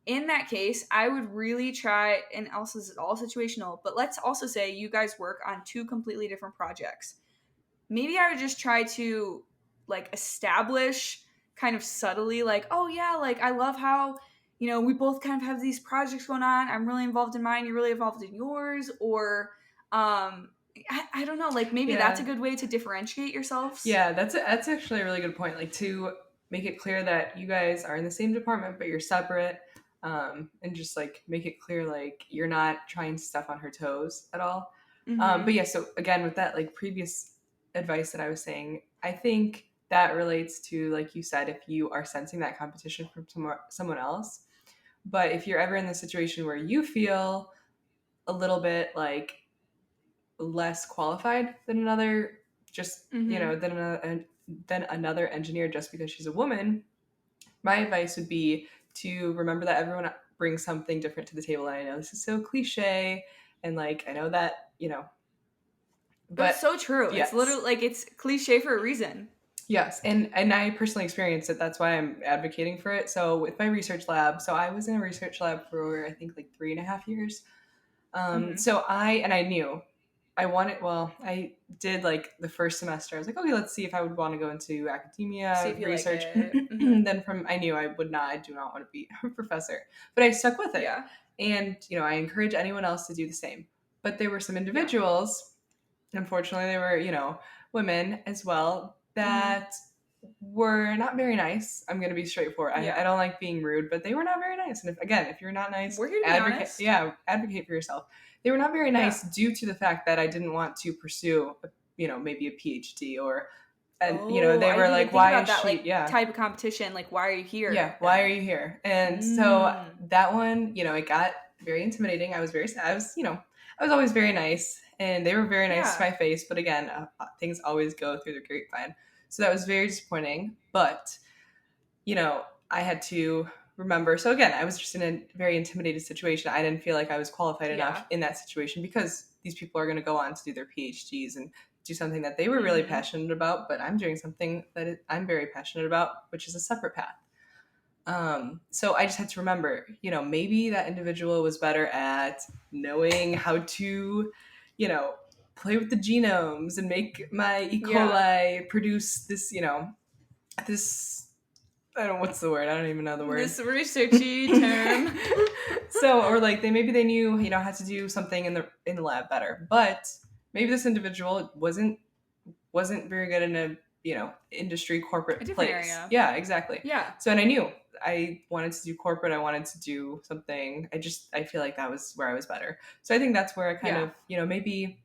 In that case, I would really try, and also this is all situational, but let's also say you guys work on 2 completely different projects. Maybe I would just try to, like, establish kind of subtly, like, oh yeah, like, I love how, we both kind of have these projects going on. I'm really involved in mine. You're really involved in yours. Or I don't know, like maybe that's a good way to differentiate yourselves. Yeah, that's actually a really good point. Like to make it clear that you guys are in the same department but you're separate, and just like make it clear like you're not trying to step on her toes at all. Mm-hmm. But yeah, so again with that like previous advice that I was saying, I think that relates to like you said, if you are sensing that competition from someone else. But if you're ever in the situation where you feel a little bit like less qualified than another, just Mm-hmm. than another engineer just because she's a woman, my advice would be to remember that everyone brings something different to the table. And I know this is so cliche, and like I know that But it's but so true. It's yes, literally like it's cliche for a reason. yes, and I personally experienced it. That's why I'm advocating for it. So with my research lab, so I was in a research lab for I think like 3.5 years. Mm-hmm. So I knew I wanted, well, I did like the first semester. I was like, okay, let's see if I would want to go into See academia, if you like research. it. Mm-hmm. Then I knew I would not, I do not want to be a professor, but I stuck with it. Yeah. And, I encourage anyone else to do the same. But there were some Yeah. individuals, unfortunately, they were, women as well, Mm-hmm. that were not very nice. I'm going to be straightforward. I Yeah. don't like being rude, but they were not very nice. And if you're not nice, We're here to be advocate, honest. yeah, advocate for yourself. They were not very Yeah. nice due to the fact that I didn't want to pursue, maybe a PhD and Oh, they I were didn't even like, think why about is that she, like yeah, type of competition. Like, why are you yeah, here why are then? you here? And so Mm. that one, it got very intimidating. I was very, I was, I was always very nice and they were very nice to Yeah. my face. But again, things always go through the grapevine. So that was very disappointing. But, I had to remember. So again, I was just in a very intimidated situation. I didn't feel like I was qualified enough Yeah. in that situation because these people are going to go on to do their PhDs and do something that they were really Mm-hmm. passionate about. But I'm doing something that I'm very passionate about, which is a separate path. So I just had to remember, maybe that individual was better at knowing how to, you know, play with the genomes and make my E. Yeah. coli produce this, this, I don't know what's the word. I don't even know the word. This researchy term. So, or like maybe they knew, how to do something in the lab better, but maybe this individual wasn't very good in a industry A corporate different place. area. Yeah, exactly. Yeah. So and I knew I wanted to do corporate. I wanted to do something. I feel like that was where I was better. So I think that's where I kind Yeah. of maybe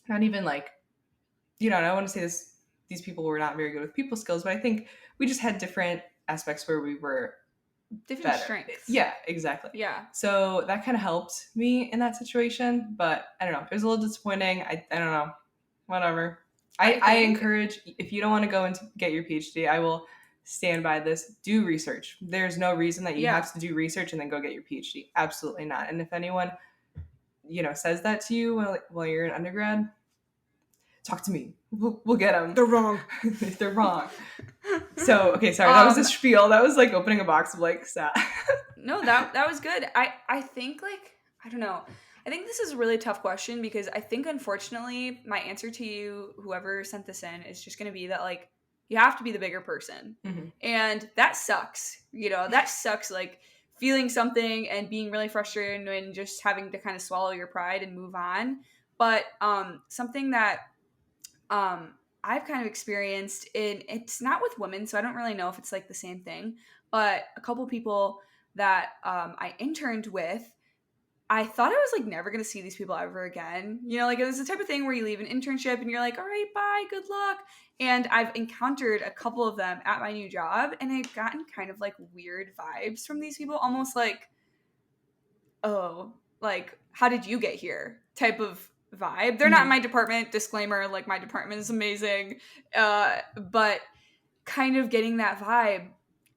not even like I don't want to say these people were not very good with people skills, but I think we just had different aspects where we were Different better. strengths. Yeah, exactly. Yeah. So that kind of helped me in that situation, but I don't know. It was a little disappointing. I don't know. Whatever. I I think encourage if you don't want to go and get your PhD, I will stand by this. Do research. There's no reason that you yeah. have to do research and then go get your PhD. Absolutely not. And if anyone, says that to you while you're an undergrad, talk to me. We'll get them. They're wrong. They're wrong. So, okay, sorry. That was a spiel. That was like opening a box of like stat. No, that was good. I think like I don't know. I think this is a really tough question because I think unfortunately my answer to you, whoever sent this in, is just gonna be that like you have to be the bigger person. Mhm. And that sucks. That sucks like feeling something and being really frustrated and just having to kind of swallow your pride and move on. But something that I've kind of experienced it's not with women, so I don't really know if it's like the same thing, but a couple people that I interned with, I thought I was like never gonna see these people ever again. Like it was the type of thing where you leave an internship and you're like, all right, bye, good luck. And I've encountered a couple of them at my new job, and I've gotten kind of like weird vibes from these people, almost like, oh, like, how did you get here type of vibe. They're not in Mhm. my department, disclaimer, like my department is amazing. But kind of getting that vibe.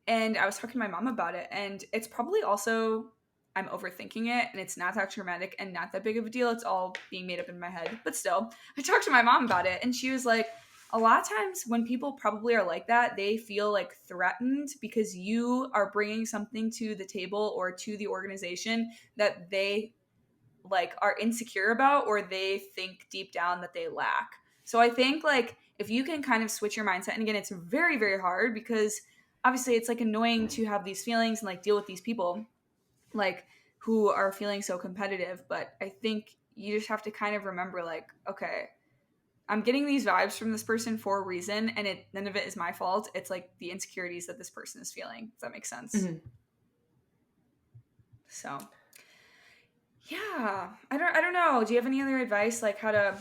And I was talking to my mom about it, and it's probably also I'm overthinking it, and it's not that traumatic and not that big of a deal. It's all being made up in my head. But still, I talked to my mom about it, and she was like, a lot of times when people probably are like that, they feel like threatened because you are bringing something to the table or to the organization that they like are insecure about or they think deep down that they lack. So I think like if you can kind of switch your mindset, and again, it's very, very hard because obviously it's like annoying to have these feelings and like deal with these people like who are feeling so competitive. But I think you just have to kind of remember, like, okay, I'm getting these vibes from this person for a reason, and none of it is my fault. It's like the insecurities that this person is feeling. If that makes sense. Mm-hmm. So, yeah, I don't know. Do you have any other advice, like how to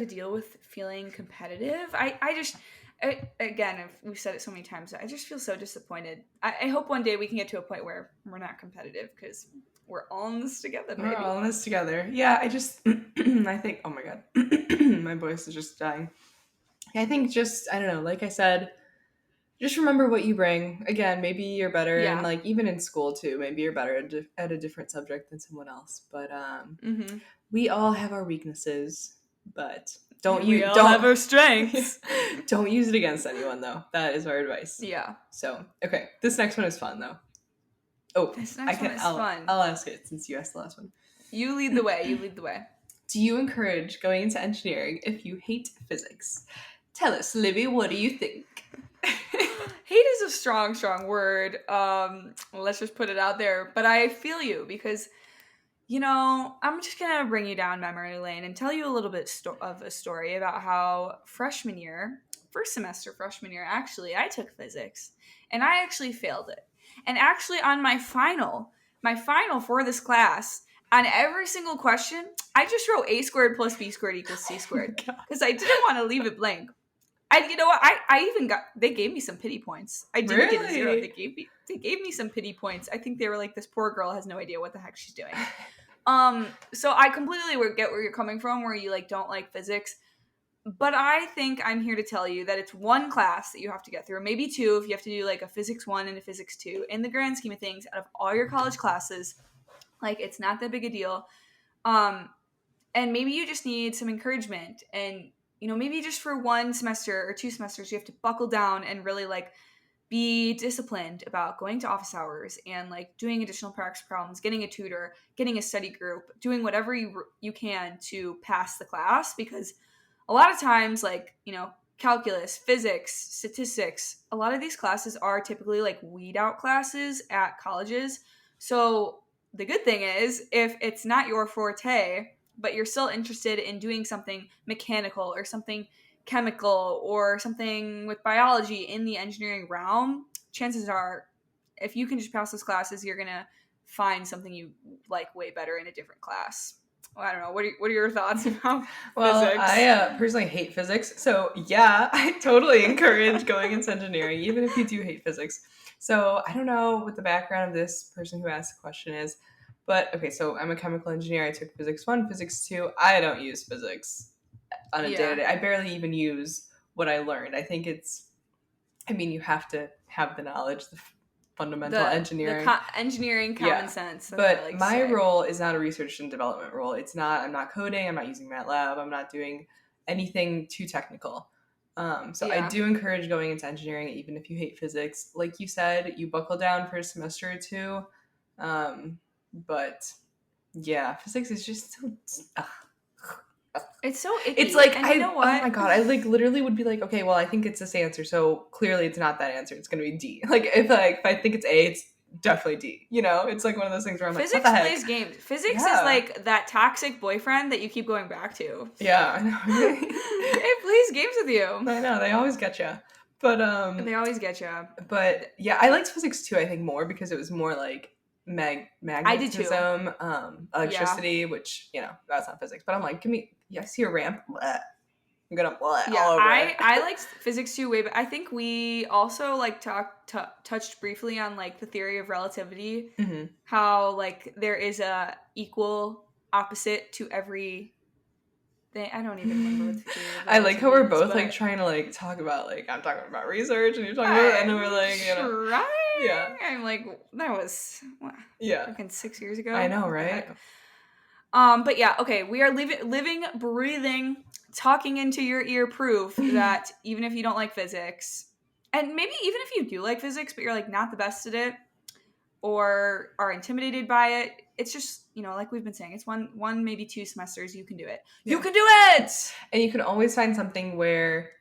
deal with feeling competitive? Again, we've said it so many times, I just feel so disappointed. I hope one day we can get to a point where we're not competitive, because we're all in this together, baby. We're all in this together. Yeah, I just, I think, oh my God, my voice is just dying. I think just, I don't know, like I said, just remember what you bring. Again, maybe you're better, and Yeah. like even in school too, maybe you're better at a different subject than someone else. But Mm-hmm. we all have our weaknesses, but We all have our strengths. don't use it against anyone, though. That is our advice. Yeah. So, okay, this next one is fun, though. Oh, This next one is fun. I'll ask it since you asked the last one. You lead the way. You lead the way. Do you encourage going into engineering if you hate physics? Tell us, Libby, what do you think? Hate is a strong word. Let's just put it out there. But I feel you, because, I'm just going to bring you down memory lane and tell you a little bit of a story about how first semester freshman year, actually, I took physics, and I actually failed it. And actually on my final for this class, on every single question, I just wrote a squared plus b squared equals c squared, because I didn't want to leave it blank. You know what? I even they gave me some pity points. I didn't get a 0. They gave me some pity points. I think they were like, this poor girl has no idea what the heck she's doing. So I completely get where you're coming from, where you like don't like physics. But I think I'm here to tell you that it's one class that you have to get through, maybe two if you have to do like a physics 1 and a physics 2. In the grand scheme of things, out of all your college classes, like it's not that big a deal. And maybe you just need some encouragement, and maybe just for 1 semester or 2 semesters, you have to buckle down and really like be disciplined about going to office hours and like doing additional practice problems, getting a tutor, getting a study group, doing whatever you can to pass the class. Because a lot of times, like, calculus, physics, statistics, a lot of these classes are typically like weed out classes at colleges. So the good thing is, if it's not your forte, but you're still interested in doing something mechanical or something chemical or something with biology in the engineering realm, chances are, if you can just pass those classes, you're going to find something you like way better in a different class. Well, I don't know. What are your thoughts about physics? I personally hate physics. So yeah, I totally encourage going into engineering, even if you do hate physics. So I don't know what the background of this person who asked the question is. But okay, so I'm a chemical engineer. I took physics 1, physics 2. I don't use physics on a day-to-day. I barely even use what I learned. I think you have to have the knowledge, the fundamental engineering. Engineering common sense. But my role is not a research and development role. I'm not coding. I'm not using MATLAB. I'm not doing anything too technical. I do encourage going into engineering, even if you hate physics. Like you said, you buckle down for a semester or two. But yeah, physics is just so. It's so icky. It's like, you know what? Oh my God, I like literally would be like, okay, well, I think it's this answer, so clearly it's not that answer. It's gonna be D. Like if I think it's A, it's definitely D. It's like one of those things where I'm physics like, what the heck? plays games. Physics is like that toxic boyfriend that you keep going back to. Yeah, I know. It plays games with you. I know, they always get you. But they always get you. But yeah, I liked physics too. I think more because it was more like magnetism, electricity, which that's not physics. But I'm like, I see a ramp. Bleh. I'm gonna all over it. I liked physics too way, but I think we also like touched briefly on like the theory of relativity, how like there is a equal opposite to every thing. I don't even remember what the theory of I like how we're both like trying to like talk about like I'm talking about research and you're talking about and we're like yeah, I'm like that was fucking 6 years ago. I know, right? But yeah, okay, we are living, breathing, talking into your ear proof that even if you don't like physics, and maybe even if you do like physics, but you're like not the best at it or are intimidated by it, it's just, like we've been saying, it's one, maybe 2 semesters, you can do it. Yeah. You can do it! And you can always find something where,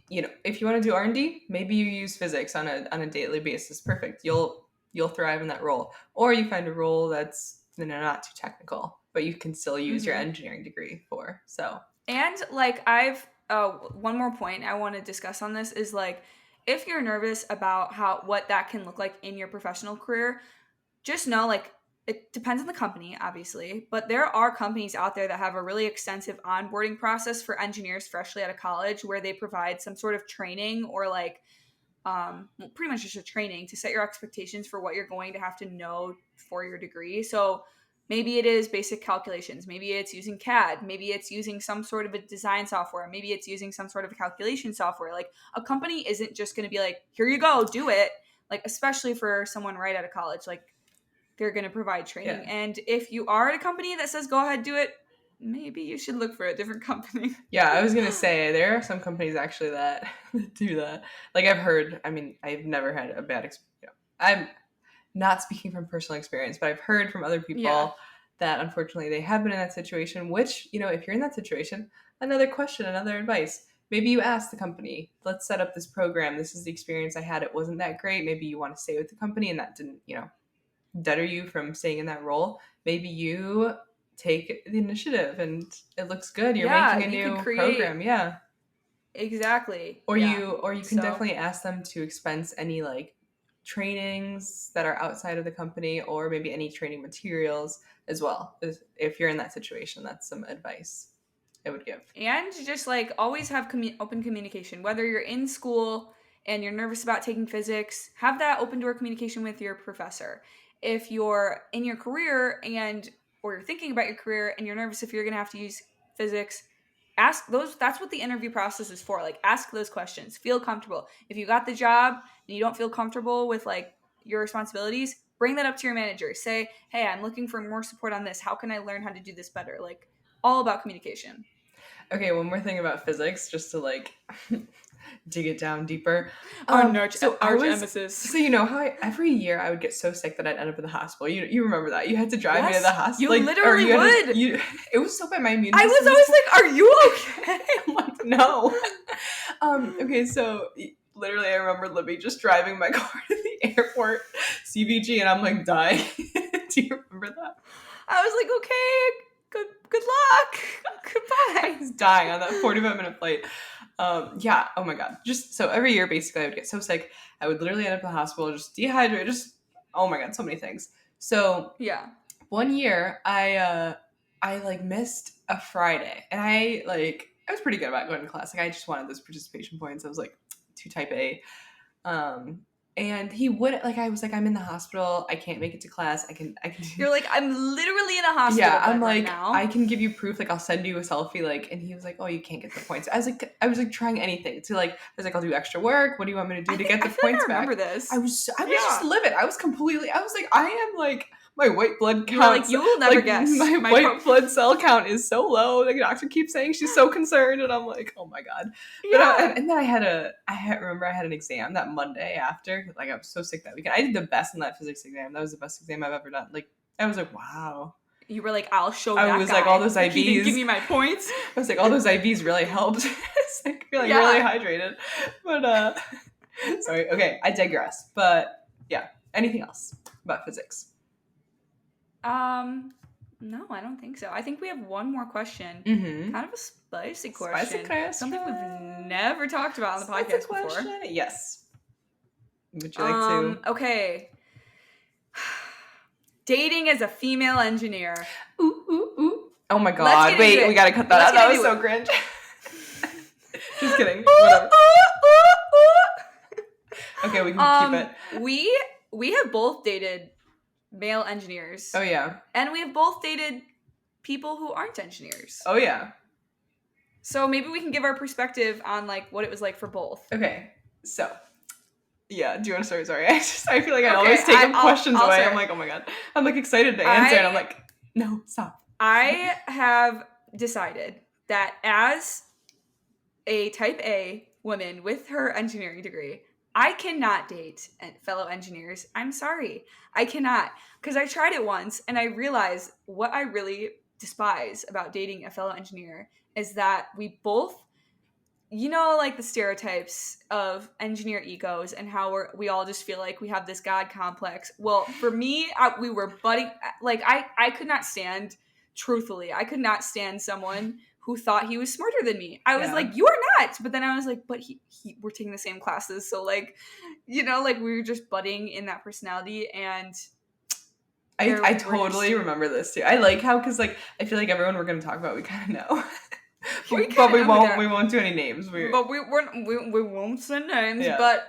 if you want to do R&D, maybe you use physics on a daily basis. Perfect. You'll thrive in that role. Or you find a role that's not too technical. but you can still use your engineering degree for. So, and like one more point I want to discuss on this is like, if you're nervous about what that can look like in your professional career, just know like it depends on the company, obviously, but there are companies out there that have a really extensive onboarding process for engineers freshly out of college, where they provide some sort of training or like pretty much just a training to set your expectations for what you're going to have to know for your degree. So maybe it is basic calculations, maybe it's using CAD, maybe it's using some sort of a design software, maybe it's using some sort of a calculation software. Like, a company isn't just going to be like, here you go, do it. Like, especially for someone right out of college, like, they're going to provide training. yeah. And if you are at a company that says go ahead, do it, maybe you should look for a different company. Yeah, I was gonna say there are some companies actually that do that. Like, I've heard. I mean, I've never had a bad experience. I'm not speaking from personal experience, but I've heard from other people Yeah. that unfortunately they have been in that situation. Which, if you're in that situation, another question, another advice. Maybe you ask the company, let's set up this program. This is the experience I had. It wasn't that great. Maybe you want to stay with the company, and that didn't, deter you from staying in that role. Maybe you take the initiative and it looks good. You're Yeah, making a you could new create program. Yeah. exactly. Or Yeah. you can So definitely ask them to expense any like trainings that are outside of the company, or maybe any training materials as well. If you're in that situation, that's some advice I would give. and just like always have open communication. Whether you're in school and you're nervous about taking physics, have that open door communication with your professor. If you're in your career or you're thinking about your career and you're nervous if you're going to have to use physics, ask those. That's what the interview process is for. Like, ask those questions. Feel comfortable. If you got the job and you don't feel comfortable with like your responsibilities, bring that up to your manager. Say, hey, I'm looking for more support on this. How can I learn how to do this better? Like, all about communication. Okay, one more thing about physics, just to like dig it down deeper. So I arch was, emesis. so you know how every year I would get so sick that I'd end up in the hospital. You remember that? You had to drive me to Yes, the hospital. you literally would. It was so bad. My immune I system was always like, "Are you okay?" I'm like, no. Okay, so literally, I remember Libby just driving my car to the airport, CBG, and I'm like dying. Do you remember that? I was like, "Okay, good luck, I goodbye." was dying on that 45-minute flight. Yeah. Oh my god. Just so every year, basically, I would get so sick. I would literally end up in the hospital, just dehydrated. Just, oh my god, so many things. So Yeah. one year, I like missed a Friday, and I was pretty good about going to class. Like, I just wanted those participation points. I was like too type A. And he wouldn't, like, I was like, I'm in the hospital. I can't make it to class. I can. You're like, I'm literally in a hospital Yeah, I'm bed right like, now. I can give you proof. Like, I'll send you a selfie. Like, and he was like, oh, you can't get the points. I was like trying anything to like. I was like, I'll do extra work. What do you want me to do to get the I feel points like I remember back? this. I was Yeah. just livid. I was like, I am like, my white blood You were like, count. you will never like, guess. My white blood cell count is so low. The doctor keeps saying she's so concerned, and I'm like, oh my god. Yeah. But and then I remember I had an exam that Monday after. Like, I was so sick that weekend. I did the best in that physics exam. That was the best exam I've ever done. Like, I was like, wow. You were like, I'll show I that was guy. like, all those IVs. He didn't give me my points. I was like, all those IVs really helped. It's like feeling Yeah. really hydrated. But sorry. Okay, I digress. But yeah, anything else about physics? No, I don't think so. I think we have one more question. Mm-hmm. Kind of a spicy question. Spicy question. Something we've never talked about on the Spicy podcast question? before. Yes. Would you like to? Okay. Dating as a female engineer. Ooh, ooh, ooh. Oh my god. Wait, we gotta cut that out. That was so cringe. Just kidding. Whatever. Okay, we can keep it. We have both dated male engineers. Oh yeah. And we have both dated people who aren't engineers. Oh yeah. So maybe we can give our perspective on like what it was like for both. Okay. So yeah, do you want to start? Sorry. I feel like I always take questions away. Start. I'm like, oh my god. I'm like excited to answer and I'm like, no, stop. I have decided that as a type A woman with her engineering degree, I cannot date fellow engineers. I'm sorry. I cannot. Because I tried it once and I realized what I really despise about dating a fellow engineer is that we both, like the stereotypes of engineer egos and how we all just feel like we have this God complex. Well, for me, we were budding. Like, I could not stand truthfully, I could not stand someone who thought he was smarter than me. I was Yeah. like, you are not. But then I was like, but we're taking the same classes. So like, like we were just budding in that personality. And I totally remember this too. I like how, because like I feel like everyone we're going to talk about, we kind of know. But we won't do any names. But we won't say names. Yeah. But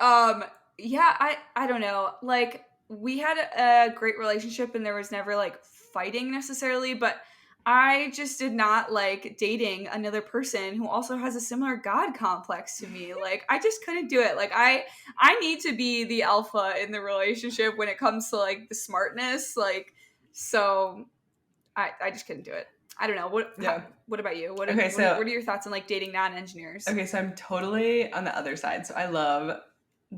yeah, I don't know. Like we had a great relationship, and there was never like fighting necessarily, but I just did not like dating another person who also has a similar god complex to me. Like I just couldn't do it. Like I need to be the alpha in the relationship when it comes to like the smartness. Like so I just couldn't do it. I don't know. What about you? What are your thoughts on like dating non-engineers? Okay, so I'm totally on the other side. So I love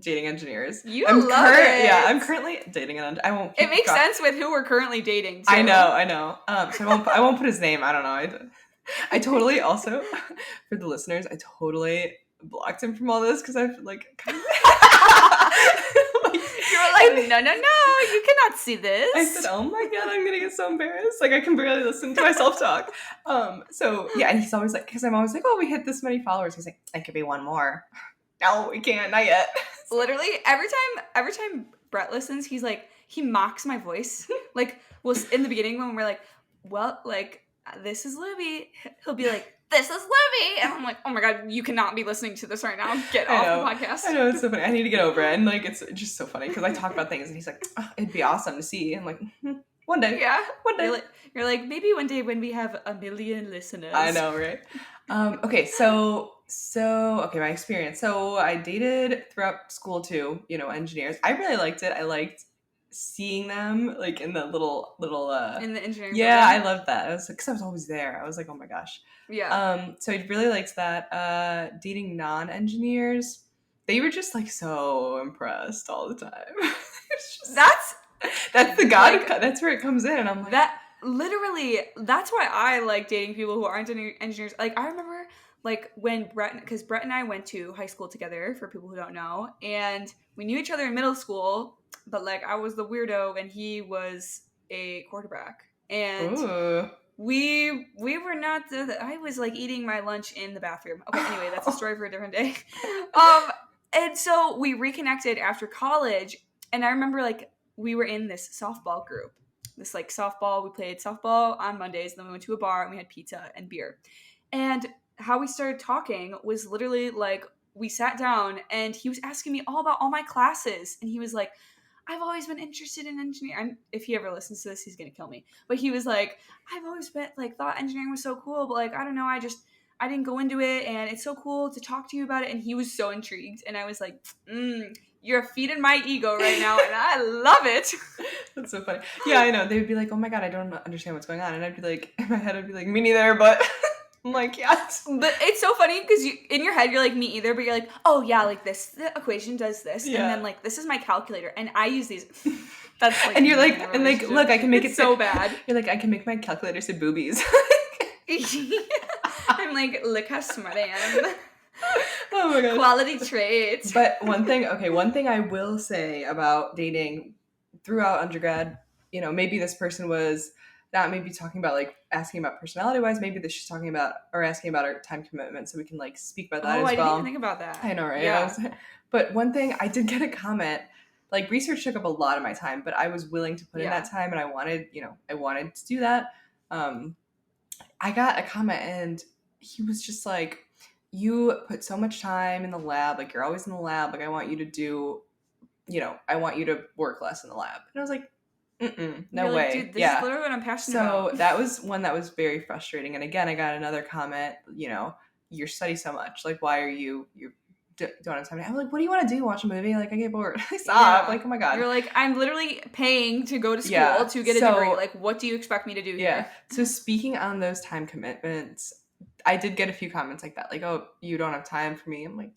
dating engineers. Love it. Yeah, I'm currently dating an. I won't. It makes sense with who we're currently dating. Too. I know. So I won't put his name. I don't know. I totally also, for the listeners, I totally blocked him from all this because I feel like. You're like, no, you cannot see this. I said, oh my god, I'm gonna get so embarrassed. Like I can barely listen to myself talk. So yeah, and he's always like, because I'm always like, oh, we hit this many followers. He's like, it could be one more. No, we can't, not yet. Literally every time Brett listens, he's like, he mocks my voice. Like, well, in the beginning when we're like, well, like this is Libby, he'll be like, this is Libby, and I'm like, oh my god, you cannot be listening to this right now. Get off the podcast. I know, it's so funny. I need to get over it, and like it's just so funny because I talk about things, and he's like, oh, it'd be awesome to see. I'm like, one day, yeah, one day. You're like maybe one day when we have 1 million listeners. I know, right? Okay, so okay, my experience. So I dated throughout school too. Engineers. I really liked it. I liked seeing them like in the little in the engineering program. I loved that. I was like, because I was always there. I was like, oh my gosh. Yeah. So I really liked that. Dating non-engineers, they were just like so impressed all the time. That's the god. Like, that's where it comes in, and I'm like that. Literally, that's why I like dating people who aren't engineers. Like I remember, like when because Brett and I went to high school together. For people who don't know, and we knew each other in middle school. But like I was the weirdo and he was a quarterback, and ooh. we were not. I was like eating my lunch in the bathroom. Okay, anyway, that's a story for a different day. And so we reconnected after college, and I remember like we were in this softball group. This like softball, we played softball on Mondays, and then we went to a bar and we had pizza and beer. And how we started talking was literally like we sat down and he was asking me all about all my classes, and he was like, I've always been interested in engineering. If he ever listens to this, he's gonna kill me. But he was like, I've always been like thought engineering was so cool, but like I don't know, I didn't go into it, and it's so cool to talk to you about it. And he was so intrigued, and I was like, you're feeding my ego right now, and I love it. That's so funny. Yeah, I know. They would be like, oh my god, I don't understand what's going on, and I'd be like, in my head, I'd be like, me neither, but. I'm like, yes. But it's so funny because in your head, you're like, me either, but you're like, oh yeah, like the equation does this, and then like, this is my calculator, and I use these. That's like, and you're like, and like, look, I can make it so bad. You're like, I can make my calculator say boobies. I'm like, look how smart I am. Oh my god. Quality traits. But one thing I will say about dating throughout undergrad, maybe this person was not maybe talking about like asking about personality wise, maybe this she's talking about or asking about our time commitment, so we can like speak about that as well. I didn't even think about that. I know, right? Yeah. But one thing I did get a comment, like research took up a lot of my time, but I was willing to put in that time, and I wanted to do that. I got a comment, and he was just like, you put so much time in the lab, like you're always in the lab, like I want you to do, I want you to work less in the lab. And I was like, no way. Dude, this is literally what I'm passionate about. So that was one that was very frustrating. And again, I got another comment, you study so much, like why are you don't have time? I'm like, what do you want to do? Watch a movie? Like I get bored. Stop. Like, oh my god. You're like, I'm literally paying to go to school to get a degree. Like, what do you expect me to do here? So speaking on those time commitments, I did get a few comments like that, like, oh, you don't have time for me. I'm like,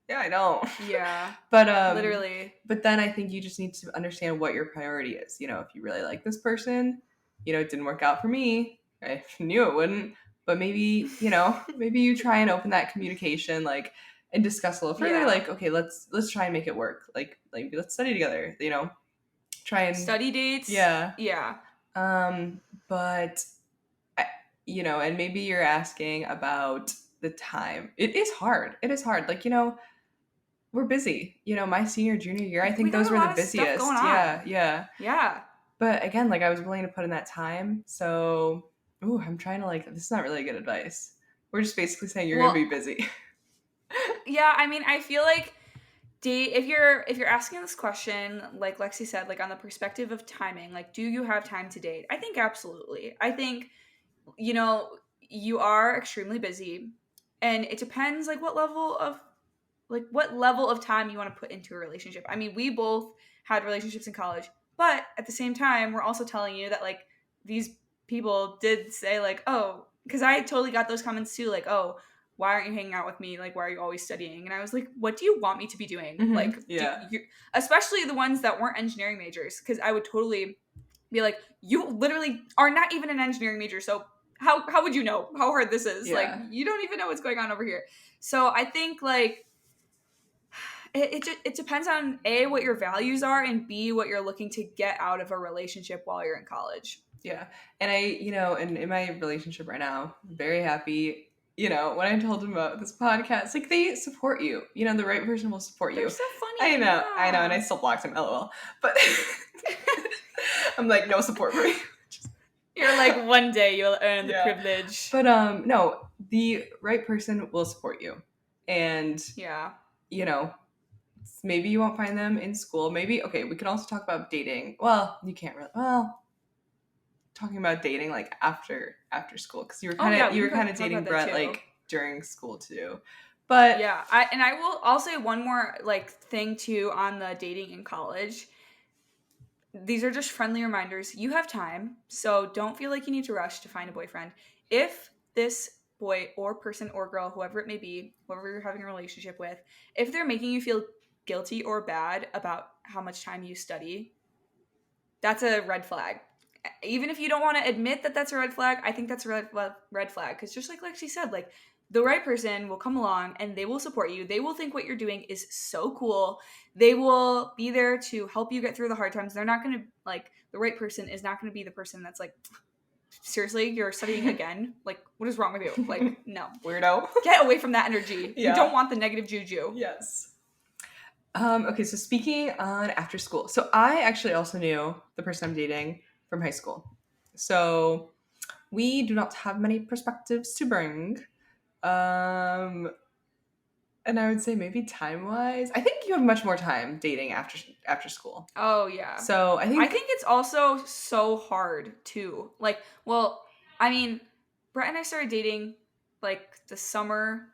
yeah, I don't. Yeah. But literally. But then I think you just need to understand what your priority is. If you really like this person, it didn't work out for me. I knew it wouldn't. But maybe, maybe you try and open that communication, like, and discuss a little further. Yeah. Like, okay, let's try and make it work. Like maybe let's study together. Try and study dates. Yeah. Yeah. But and maybe you're asking about the time. It is hard. It is hard. Like, we're busy. My senior, junior year, I We think got those a were the lot of stuff going busiest. on. Yeah, yeah. Yeah. But again, like I was willing to put in that time. So, I'm trying to this is not really good advice. We're just basically saying you're going to Well, be busy. yeah, I mean, I feel like if you're asking this question, like Lexi said, like on the perspective of timing, like do you have time to date? I think absolutely. I think you are extremely busy, and it depends what level of time you want to put into a relationship. I mean, we both had relationships in college, but at the same time, we're also telling you that like these people did say like, oh, because I totally got those comments too, like, oh, why aren't you hanging out with me? Like, why are you always studying? And I was like, what do you want me to be doing? Like, Yeah. especially the ones that weren't engineering majors, because I would totally be like, you literally are not even an engineering major, so how would you know how hard this is? Yeah. Like, you don't even know what's going on over here. So I think like it depends on A, what your values are, and B, what you're looking to get out of a relationship while you're in college. Yeah. And and in my relationship right now, I'm very happy. When I told them about this podcast, like they support you. The right person will support They're you. so funny. I know, Yeah. and I still blocked him, lol. But I'm like, no support for me. You're like, one day you'll earn the Yeah. privilege. But no, the right person will support you. And Yeah. maybe you won't find them in school. Maybe okay, we could also talk about dating. Well, you can't really talking about dating like after school because you were kind of we can talk dating about that Brett too. like during school too. But Yeah, I will also say one more like thing too on the dating in college. These are just friendly reminders. You have time, so don't feel like you need to rush to find a boyfriend. If this boy or person or girl, whoever it may be, whoever you're having a relationship with, if they're making you feel guilty or bad about how much time you study, that's a red flag. Even if you don't want to admit that that's a red flag, I think that's a red flag. Because just like she said, like the right person will come along and they will support you. They will think what you're doing is so cool. They will be there to help you get through the hard times. They're not going to like the right person is not going to be the person that's like, seriously, you're studying again? Like, what is wrong with you? Like, no, weirdo. Get away from that energy. Yeah. You don't want the negative juju. Yes. Okay, so speaking on after school. So I actually also knew the person I'm dating from high school. So we do not have many perspectives to bring. And I would say maybe time-wise, I think you have much more time dating after school. Oh yeah. So I think it's also so hard too. Like, well, I mean, Brett and I started dating like the summer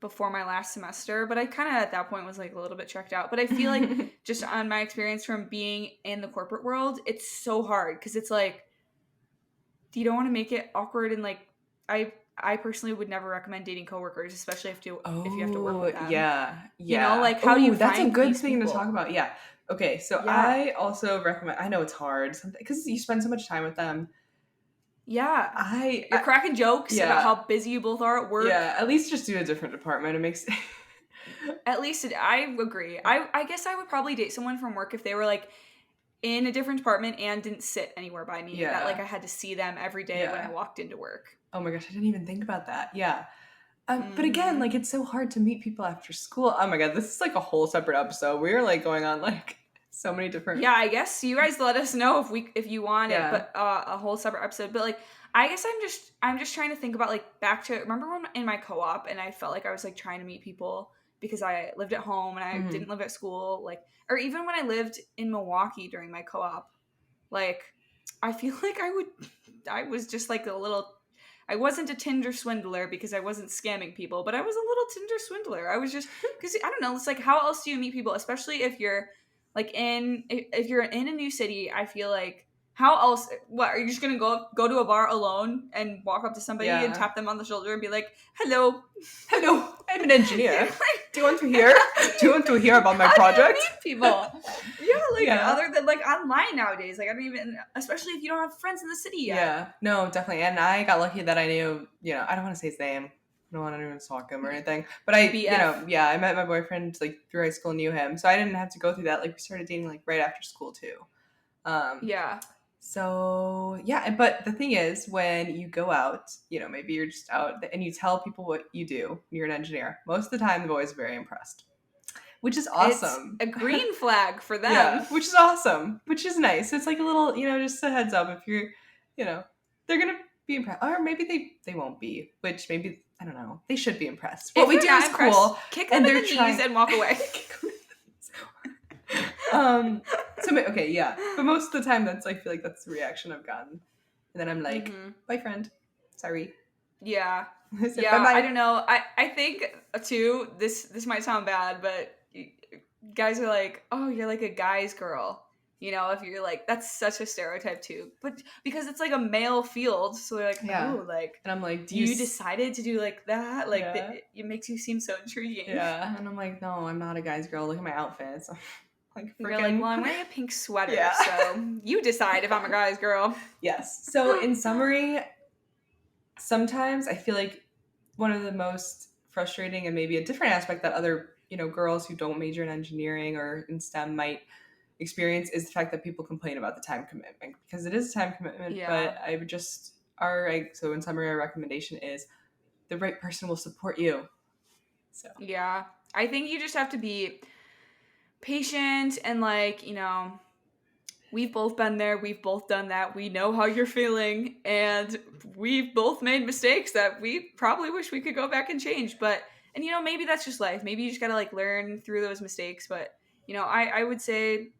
before my last semester, but I kind of at that point was like a little bit checked out. But I feel like just on my experience from being in the corporate world, it's so hard because it's like you don't want to make it awkward and like I personally would never recommend dating coworkers, especially if you have to work with them. Yeah. Like how do you that's find a good these thing people? to talk about. Yeah. Okay, so Yeah. I also recommend. I know it's hard because you spend so much time with them. Yeah. You're cracking jokes about how busy you both are at work. Yeah, at least just do a different department. It makes At least I agree. I guess I would probably date someone from work if they were like in a different department and didn't sit anywhere by me. Yeah. That like I had to see them every day when I walked into work. Oh my gosh, I didn't even think about that. Yeah. But again, like it's so hard to meet people after school. Oh my god, this is like a whole separate episode. We're like going on like so many different. Yeah, I guess you guys let us know if you want it, but a whole separate episode. But like, I guess I'm just trying to think about like back to remember when in my co-op and I felt like I was like trying to meet people because I lived at home and I didn't live at school, like, or even when I lived in Milwaukee during my co-op, like I feel like I was just like I wasn't a Tinder swindler because I wasn't scamming people, but I was a little Tinder swindler. I was just, because I don't know, it's like, how else do you meet people, especially if you're like if you're in a new city? I feel like, how else, what, are you just gonna go to a bar alone and walk up to somebody and tap them on the shoulder and be like, hello, I'm an engineer. Do you want to hear about my project? How do you meet people? Other than like online nowadays, like I don't even, especially if you don't have friends in the city yet. Yeah, no, definitely. And I got lucky that I knew, I don't want to say his name. I don't want anyone to stalk him or anything. But I, BF. I met my boyfriend like through high school and knew him. So I didn't have to go through that. Like we started dating like right after school too. Yeah. So yeah, but the thing is, when you go out, maybe you're just out and you tell people what you do, you're an engineer. Most of the time, the boys are very impressed, which is It's awesome. a green flag for them. Yeah, which is awesome, which is nice. It's like a little, just a heads up if you're, they're gonna be impressed, or maybe they won't be. Which maybe I don't know. They should be impressed. What we do is cool, kick them in the knees and walk away. Okay, yeah, but most of the time I feel like that's the reaction I've gotten, and then I'm like, bye friend, sorry. Yeah. Said, yeah, bye-bye. I don't know. I think too, this might sound bad, but guys are like, oh, you're like a guy's girl. If you're like, that's such a stereotype too. But because it's like a male field, so they're like, oh, like, and I'm like, you decided to do like that? Like, Yeah. it makes you seem so intriguing. Yeah, and I'm like, no, I'm not a guy's girl. Look at my outfits. You're like, well, I'm wearing a pink sweater, so you decide if I'm a guy's girl. Yes. So in summary, sometimes I feel like one of the most frustrating and maybe a different aspect that other, girls who don't major in engineering or in STEM might experience is the fact that people complain about the time commitment, because it is a time commitment. Yeah. But I would just, so in summary, our recommendation is the right person will support you. So yeah, I think you just have to be patient and we've both been there, we've both done that, we know how you're feeling, and we've both made mistakes that we probably wish we could go back and change. But maybe that's just life. Maybe you just gotta learn through those mistakes. But I would say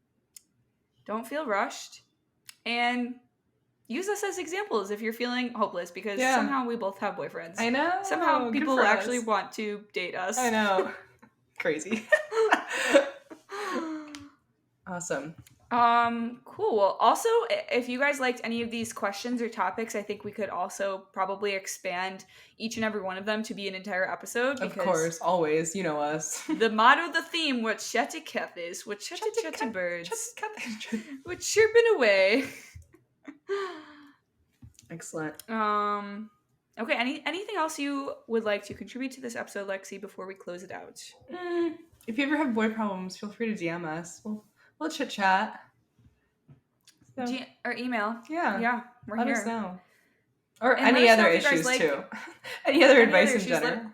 don't feel rushed and use us as examples if you're feeling hopeless, because somehow we both have boyfriends. I know. Somehow people actually want to date us. I know. Crazy. Awesome. Cool. Well, also, if you guys liked any of these questions or topics, I think we could also probably expand each and every one of them to be an entire episode. Of course, always. You know us. The motto, the theme, what chete is, what chete birds, what chirping away. Excellent. Okay, anything else you would like to contribute to this episode, Lexi, before we close it out? If you ever have boy problems, feel free to DM us. We'll chit chat. So. Or email. Yeah, we're Let here. us know. Or any other issues too. Any other advice in general.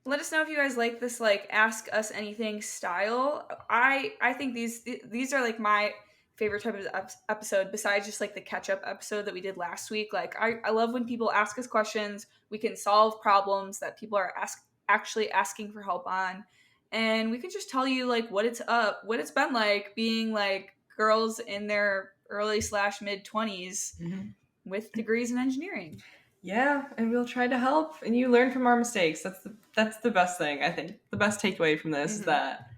Let us know if you guys like this ask us anything style. I think these are my favorite type of episode, besides just the catch-up episode that we did last week. I love when people ask us questions. We can solve problems that people are actually asking for help on, and we can just tell you what it's been like being girls in their early/mid 20s with degrees in engineering. Yeah, and we'll try to help, and you learn from our mistakes. That's the best thing, I think. The best takeaway from this is that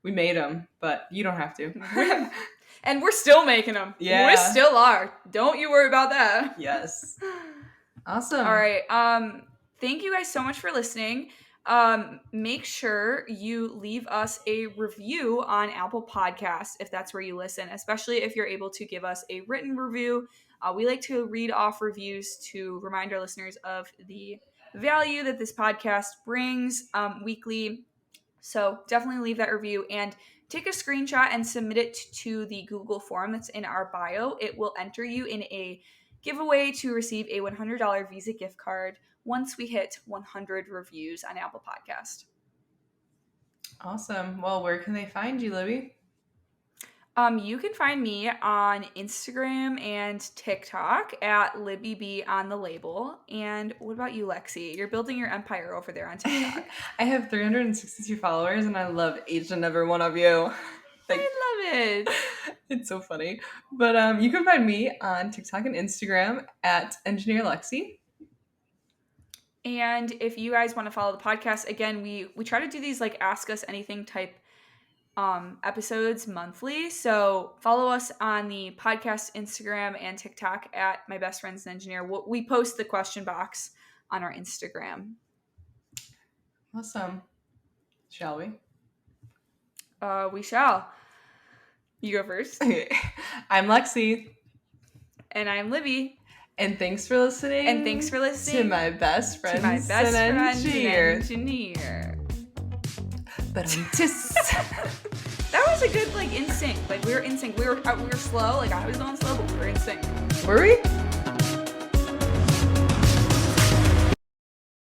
we made them, but you don't have to. And we're still making them. Yeah. We still are. Don't you worry about that. Yes. Awesome. All right. Thank you guys so much for listening. Make sure you leave us a review on Apple Podcasts if that's where you listen, especially if you're able to give us a written review. We like to read off reviews to remind our listeners of the value that this podcast brings weekly. So definitely leave that review and take a screenshot and submit it to the Google form that's in our bio. It will enter you in a giveaway to receive a $100 Visa gift card once we hit 100 reviews on Apple Podcast. Awesome. Well, where can they find you, Libby? You can find me on Instagram and TikTok at Libby B on the label. And what about you, Lexi? You're building your empire over there on TikTok. I have 362 followers, and I love each and every one of you. I love it. It's so funny. But you can find me on TikTok and Instagram at Engineer Lexi. And if you guys want to follow the podcast, again, we try to do these Ask Us Anything type episodes monthly. So follow us on the podcast Instagram and TikTok at My Best Friend's an Engineer. We post the question box on our Instagram. Awesome. Shall we? We shall. You go first. I'm Lexi. And I'm Libby. And thanks for listening. To My Best Friend's an Engineer. Engineer. But That was a good like in sync. Like we were in sync. We were slow. Like I was going slow, but we were in sync. Were we?